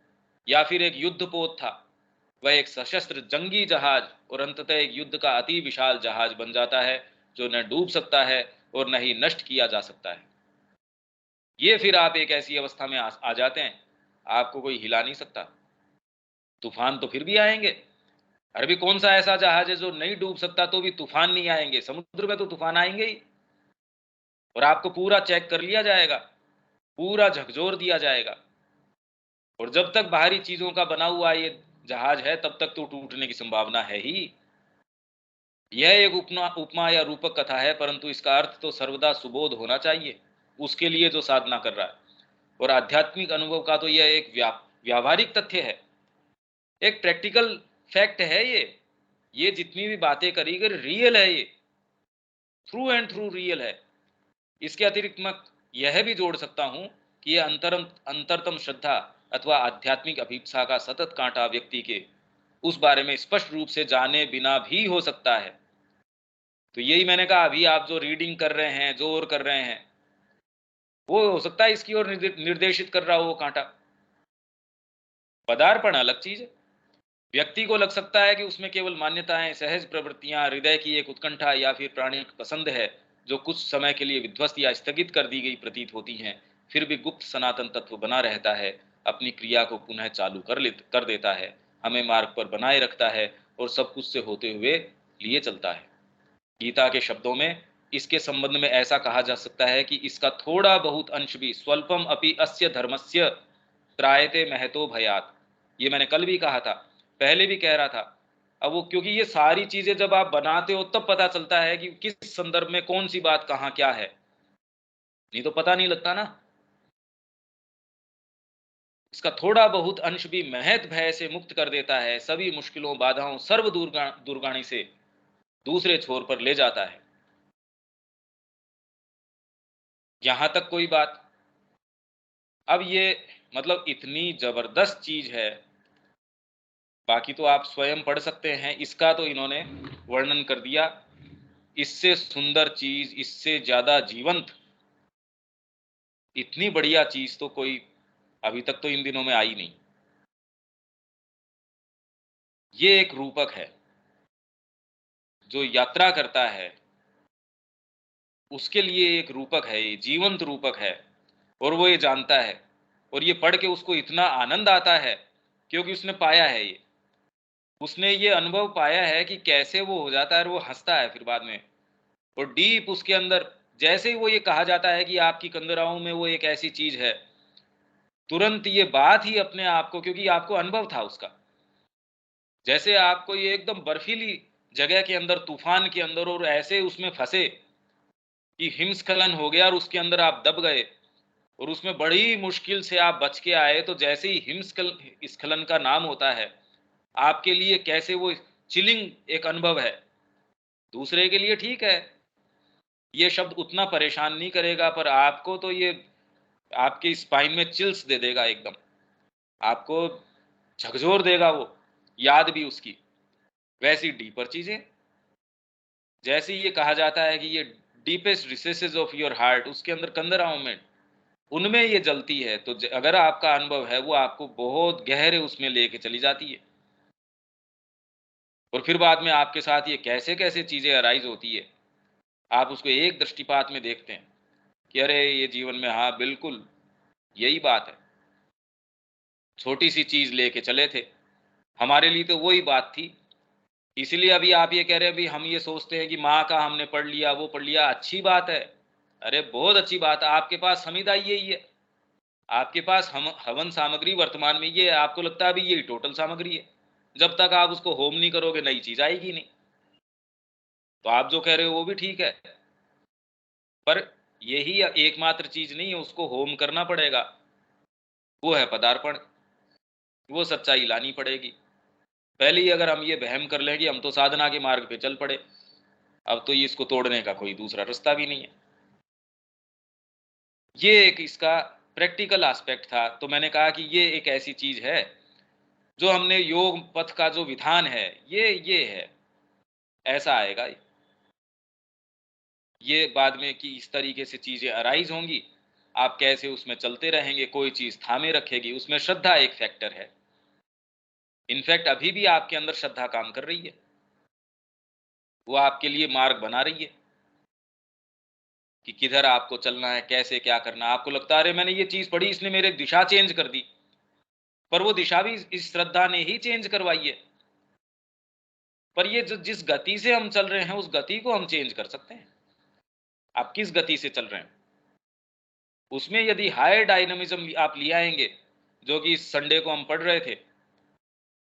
या फिर एक युद्धपोत था, वह एक सशस्त्र जंगी जहाज और अंततः एक युद्ध का अति विशाल जहाज बन जाता है, जो न डूब सकता है और न ही नष्ट किया जा सकता है। ये फिर आप एक ऐसी अवस्था में आ जाते हैं, आपको कोई हिला नहीं सकता। तूफान तो फिर भी आएंगे। अरबी कौन सा ऐसा जहाज है जो नहीं डूब सकता तो भी तूफान नहीं आएंगे? समुद्र में तो तूफान आएंगे ही। और आपको पूरा चेक कर लिया जाएगा, पूरा झकझोर दिया जाएगा। और जब तक बाहरी चीजों का बना हुआ ये जहाज है, तब तक तो टूटने की संभावना है ही। यह एक उपमा उपमा या रूपक कथा है, परंतु इसका अर्थ तो सर्वदा सुबोध होना चाहिए उसके लिए जो साधना कर रहा है। और आध्यात्मिक अनुभव का तो यह एक व्यावहारिक तथ्य है, एक प्रैक्टिकल फैक्ट है ये जितनी भी बातें करी गई रियल है, ये थ्रू एंड थ्रू रियल है। इसके अतिरिक्त मैं यह भी जोड़ सकता हूं कि यह अंतरतम श्रद्धा अथवा आध्यात्मिक अभिप्सा का सतत कांटा व्यक्ति के उस बारे में स्पष्ट रूप से जाने बिना भी हो सकता है। तो यही मैंने कहा, अभी आप जो रीडिंग कर रहे हैं, जो और कर रहे हैं, वो हो सकता है इसकी ओर निर्देशित कर रहा हो वो कांटा। पदार्पण अलग चीज है। व्यक्ति को लग सकता है कि उसमें केवल मान्यताएं, सहज प्रवृत्तियां, हृदय की एक उत्कंठा या फिर प्राणिक पसंद है, जो कुछ समय के लिए विध्वस्त या स्थगित कर दी गई प्रतीत होती हैं, फिर भी गुप्त सनातन तत्व बना रहता है, अपनी क्रिया को पुनः चालू कर देता है, हमें मार्ग पर बनाए रखता है और सब कुछ से होते हुए लिए चलता है। गीता के शब्दों में इसके संबंध में ऐसा कहा जा सकता है कि इसका थोड़ा बहुत अंश भी स्वल्पम अपि अस्य धर्मस्य त्रायते महतो भयात। ये मैंने कल भी कहा था, पहले भी कह रहा था। अब वो क्योंकि ये सारी चीजें जब आप बनाते हो तब पता चलता है कि किस संदर्भ में कौन सी बात कहाँ क्या है, नहीं तो पता नहीं लगता ना। इसका थोड़ा बहुत अंश भी महत भय से मुक्त कर देता है, सभी मुश्किलों, बाधाओं, सर्व दुर्गाणी से दूसरे छोर पर ले जाता है। यहां तक कोई बात। अब ये मतलब इतनी जबरदस्त चीज है, बाकी तो आप स्वयं पढ़ सकते हैं, इसका तो इन्होंने वर्णन कर दिया। इससे सुंदर चीज, इससे ज्यादा जीवंत, इतनी बढ़िया चीज तो कोई अभी तक तो इन दिनों में आई नहीं। ये एक रूपक है जो यात्रा करता है, उसके लिए एक रूपक है, ये जीवंत रूपक है। और वो ये जानता है, और ये पढ़ के उसको इतना आनंद आता है, क्योंकि उसने पाया है ये, उसने ये अनुभव पाया है कि कैसे वो हो जाता है, और वो हंसता है फिर बाद में। और डीप उसके अंदर जैसे ही वो ये कहा जाता है कि आपकी कंदराओं में वो एक ऐसी चीज है, तुरंत ये बात ही अपने आप को, क्योंकि आपको अनुभव था उसका, जैसे आपको ये एकदम बर्फीली जगह के अंदर, तूफान के अंदर, और ऐसे उसमें फंसे कि हिमस्खलन हो गया और उसके अंदर आप दब गए, और उसमें बड़ी मुश्किल से आप बच के आए। तो जैसे ही हिमस्खलन का नाम होता है, आपके लिए कैसे वो चिलिंग एक अनुभव है, दूसरे के लिए ठीक है, ये शब्द उतना परेशान नहीं करेगा, पर आपको तो ये आपके स्पाइन में चिल्स दे देगा एकदम। आपको झकझोर देगा वो, याद भी उसकी। वैसी डीपर चीज़ें, जैसे ये कहा जाता है कि ये deepest recesses of your heart, उसके अंदर कंदराओं में, उनमें ये जलती है, तो अगर आपका अनुभव है, वो आपको बहुत गहरे उसमें लेके चली जाती है। और फिर बाद में आपके साथ ये कैसे-कैसे चीज़ें अराइज़ होती है, आप उसको एक दृष्टिपात में देखते हैं कि अरे! ये जीवन में हाँ, बिल्कुल यही बात है। छोटी-सी चीज़ लेके चले थे, हमारे लिए तो वही बात थी। इसीलिए अभी आप ये कह रहे हैं, अभी हम ये सोचते हैं कि माँ का हमने पढ़ लिया, वो पढ़ लिया, अच्छी बात है। अरे! बहुत अच्छी बात है, आपके पास संविदा यही है। आपके पास हम हवन सामग्री वर्तमान में ये है, आपको लगता है अभी यही टोटल सामग्री है। जब तक आप उसको होम नहीं करोगे, नई चीज़ आएगी नहीं। तो आप जो कह रहे हो वो भी ठीक है, पर यही एकमात्र चीज़ नहीं है, उसको होम करना पड़ेगा। वो है पदार्पण, वो सच्चाई लानी पड़ेगी। पहले ही अगर हम ये वहम कर लें कि हम तो साधना के मार्ग पे चल पड़े, अब तो ये इसको तोड़ने का कोई दूसरा रास्ता भी नहीं है। ये एक इसका प्रैक्टिकल एस्पेक्ट था, तो मैंने कहा कि ये एक ऐसी चीज़ है, जो हमने योग पथ का जो विधान है, ये है, ऐसा आएगा। ये बाद में कि इस तरीके से चीज़ें अराइज़ होंगी, आप कैसे उसमें चलते रहेंगे, कोई चीज़ थामे रखेगी, उसमें श्रद्धा एक फैक्टर है। इनफैक्ट अभी भी आपके अंदर श्रद्धा काम कर रही है, वो आपके लिए मार्ग बना रही है कि किधर आपको चलना है, कैसे क्या करना है। आपको लगता है अरे मैंने ये चीज़ पढ़ी, इसने मेरी दिशा चेंज कर दी, पर वो दिशा भी इस श्रद्धा ने ही चेंज करवाई है। पर ये जो जिस गति से हम चल रहे हैं, उस गति को हम चेंज कर सकते हैं। आप किस गति से चल रहे हैं? उसमें यदि हायर डायनामिज्म आप ले आएँगे, जो कि इस संडे को हम पढ़ रहे थे,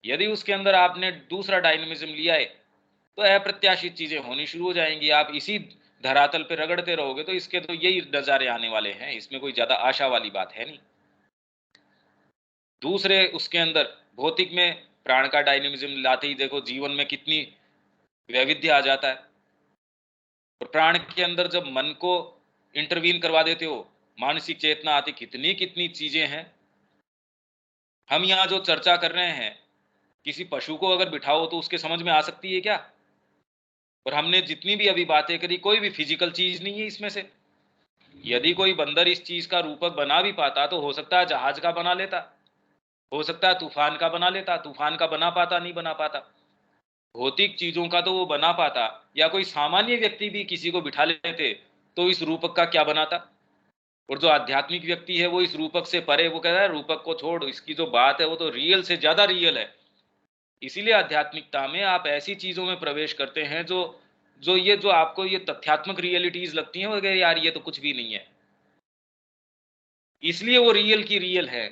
यदि उसके अंदर आपने दूसरा डायनामिज्म लिया है, तो अप्रत्याशित चीज़ें होनी शुरू हो जाएँगी। आप इसी धरातल पे रगड़ते रहोगे, तो इसके तो यही नज़ारे आने वाले हैं, इसमें कोई ज़्यादा आशा वाली बात है नहीं। दूसरे उसके अंदर भौतिक में प्राण का डायनामिज्म लाते ही देखो जीवन में कितनी वैविध्य आ जाता है। और प्राण के अंदर जब मन को इंटरवीन करवा देते हो, मानसिक चेतना आती, कितनी-कितनी चीज़ें हैं। हम यहाँ जो चर्चा कर रहे हैं, किसी पशु को अगर बिठाओ तो उसके समझ में आ सकती है क्या? और हमने जितनी भी अभी बातें करी, कोई भी फिजिकल चीज़ नहीं है इसमें से। यदि कोई बंदर इस चीज़ का रूपक बना भी पाता, तो हो सकता है जहाज का बना लेता, हो सकता है तूफ़ान का बना लेता, तूफ़ान का बना पाता, नहीं बना पाता। भौतिक चीज़ों का तो वो बना पाता, या कोई सामान्य व्यक्ति भी किसी को बिठा लेते, तो इस रूपक का क्या बनाता? और जो आध्यात्मिक व्यक्ति है, वो इस रूपक से परे, वो कह रहा है रूपक को छोड़, इसकी जो बात है वो तो रियल से ज़्यादा रियल है। इसीलिए आध्यात्मिकता में आप ऐसी चीज़ों में प्रवेश करते हैं जो जो आपको ये तथ्यात्मक रियलिटीज़ लगती हैं, वो कहे यार ये तो कुछ भी नहीं है। इसलिए वो रियल की रियल है।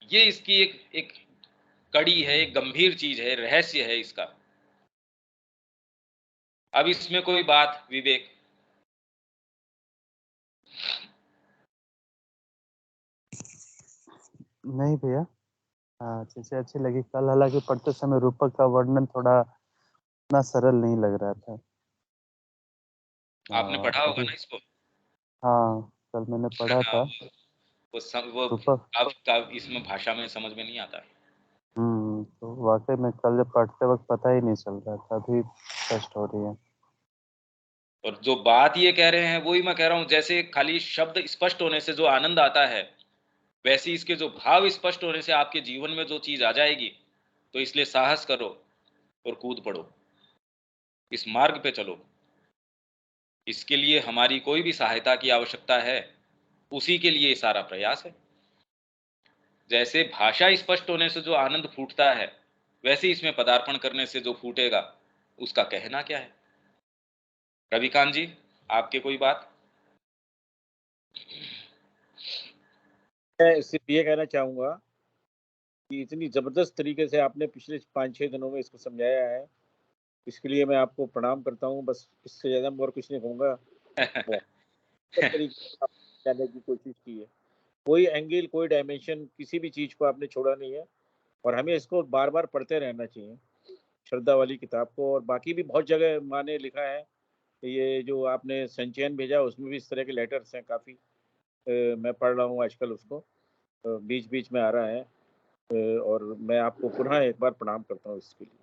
ये इसकी एक एक कड़ी है, एक गंभीर चीज़ है, रहस्य है इसका। अब इसमें कोई बात विवेक, नहीं भैया, हाँ, चीज़ें अच्छी लगी। कल हालाँकि पढ़ते समय रूपक का वर्णन थोड़ा इतना सरल नहीं लग रहा था। आपने पढ़ा होगा अभी ना इसको? हाँ, कल मैंने पढ़ा हाँ, था वो रूपक। अब इसमें भाषा में समझ में नहीं आता है। तो वाक़ई में कल जब पढ़ते वक़्त पता ही नहीं चल रहा था, अभी स्पष्ट हो रही है। और जो बात ये कह रहे हैं, वही मैं कह रहा हूँ, जैसे खाली शब्द स्पष्ट होने से जो आनंद आता है, वैसे ही इसके जो भाव स्पष्ट होने से आपके जीवन में जो चीज़ आ जाएगी, तो इसलिए साहस करो और कूद पड़ो। इस मार्ग पे चलो। इसके लिए हमारी कोई भी सहायता की आवश्यकता है, उसी के लिए ये सारा प्रयास है। जैसे भाषा स्पष्ट होने से जो आनंद फूटता है, वैसे ही इसमें पदार्पण करने से जो फूटेगा, उसका कहना क्या है? रविकांत जी, आपके कोई बात? मैं सिर्फ ये कहना चाहूँगा कि इतनी ज़बरदस्त तरीके से आपने पिछले 5-6 दिनों में इसको समझाया है, इसके लिए मैं आपको प्रणाम करता हूँ। बस इससे ज़्यादा मैं और कुछ नहीं कहूँगा। बहुत तरीके से आपने कहने की कोशिश की है। कोई एंगल, कोई डायमेंशन किसी भी चीज़ को आपने छोड़ा नहीं है और हमें इसको बार-बार पढ़ते रहना चाहिए, श्रद्धा वाली किताब को। और बाकी भी बहुत जगह माँ ने लिखा है ये जो आपने संचयन भेजा उसमें भी इस तरह के लेटर्स हैं काफ़ी। मैं पढ़ रहा हूँ आजकल उसको, बीच-बीच में आ रहा है। और मैं आपको पुनः एक बार प्रणाम करता हूँ इसके लिए।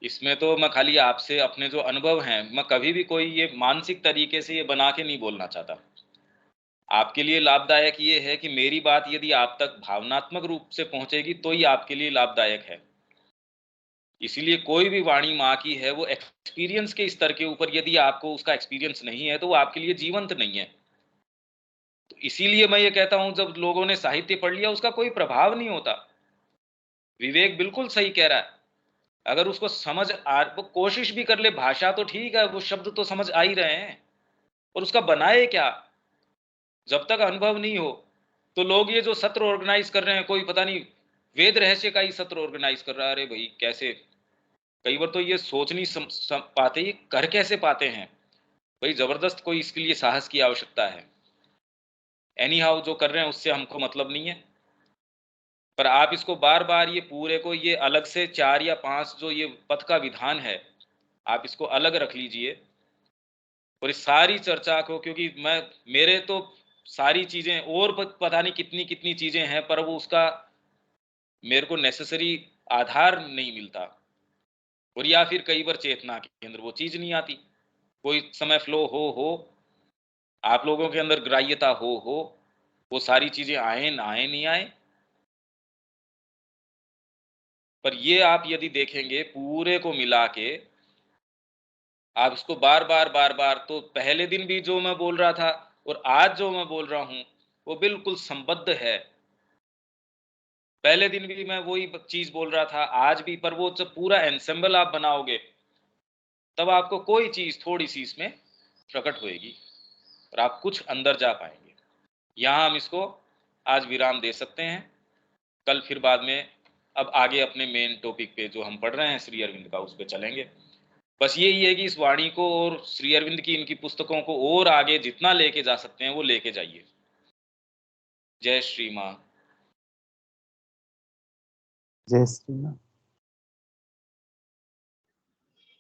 इसमें तो मैं खाली आपसे अपने जो अनुभव हैं, मैं कभी भी कोई ये मानसिक तरीके से ये बना के नहीं बोलना चाहता। आपके लिए लाभदायक ये है कि मेरी बात यदि आप तक भावनात्मक रूप से पहुँचेगी, तो ही आपके लिए लाभदायक है। इसीलिए कोई भी वाणी माँ की है, वो एक्सपीरियंस के स्तर के ऊपर यदि आपको उसका एक्सपीरियंस नहीं है, तो वो आपके लिए जीवंत नहीं है। तो इसीलिए मैं ये कहता हूँ, जब लोगों ने साहित्य पढ़ लिया, उसका कोई प्रभाव नहीं होता। विवेक बिल्कुल सही कह रहा है। अगर उसको समझ वो कोशिश भी कर ले, भाषा तो ठीक है, वो शब्द तो समझ आ ही रहे हैं, और उसका बनाए क्या? जब तक अनुभव नहीं हो, तो लोग ये जो सत्र ऑर्गेनाइज कर रहे हैं, कोई पता नहीं वेद रहस्य का ही सत्र ऑर्गेनाइज कर रहा है। अरे भाई, कैसे? कई बार तो ये सोच नहीं पाते, ये कर कैसे पाते हैं? भाई जबरदस्त कोई इसके लिए साहस की आवश्यकता है। एनी हाउ जो कर रहे हैं उससे हमको मतलब नहीं है, पर आप इसको बार बार ये पूरे को ये अलग से 4 या 5 जो ये पथ का विधान है, आप इसको अलग रख लीजिए और इस सारी चर्चा को, क्योंकि मैं मेरे तो सारी चीजें और पता नहीं कितनी कितनी चीजें हैं, पर वो उसका मेरे को नेसेसरी आधार नहीं मिलता, और या फिर कई बार चेतना के अंदर वो चीज नहीं आती। कोई समय फ्लो हो, आप लोगों के अंदर ग्राह्यता हो, वो सारी चीजें आए ना आए, नहीं आए। पर ये आप यदि देखेंगे पूरे को मिला के, आप इसको बार बार बार बार, तो पहले दिन भी जो मैं बोल रहा था और आज जो मैं बोल रहा हूं, वो बिल्कुल संबद्ध है। पहले दिन भी मैं वही चीज बोल रहा था, आज भी, पर वो जब पूरा एंसेंबल आप बनाओगे, तब आपको कोई चीज थोड़ी सी इसमें प्रकट होएगी और आप कुछ अंदर जा पाएंगे। यहां हम इसको आज विराम दे सकते हैं। कल फिर बाद में अब आगे अपने मेन टॉपिक पे जो हम पढ़ रहे हैं श्री अरविंद का, उस पे चलेंगे। बस यही है कि इस वाणी को और श्री अरविंद की इनकी पुस्तकों को और आगे जितना लेके जा सकते हैं वो लेके जाइए। जय श्री मां। जय श्री राम।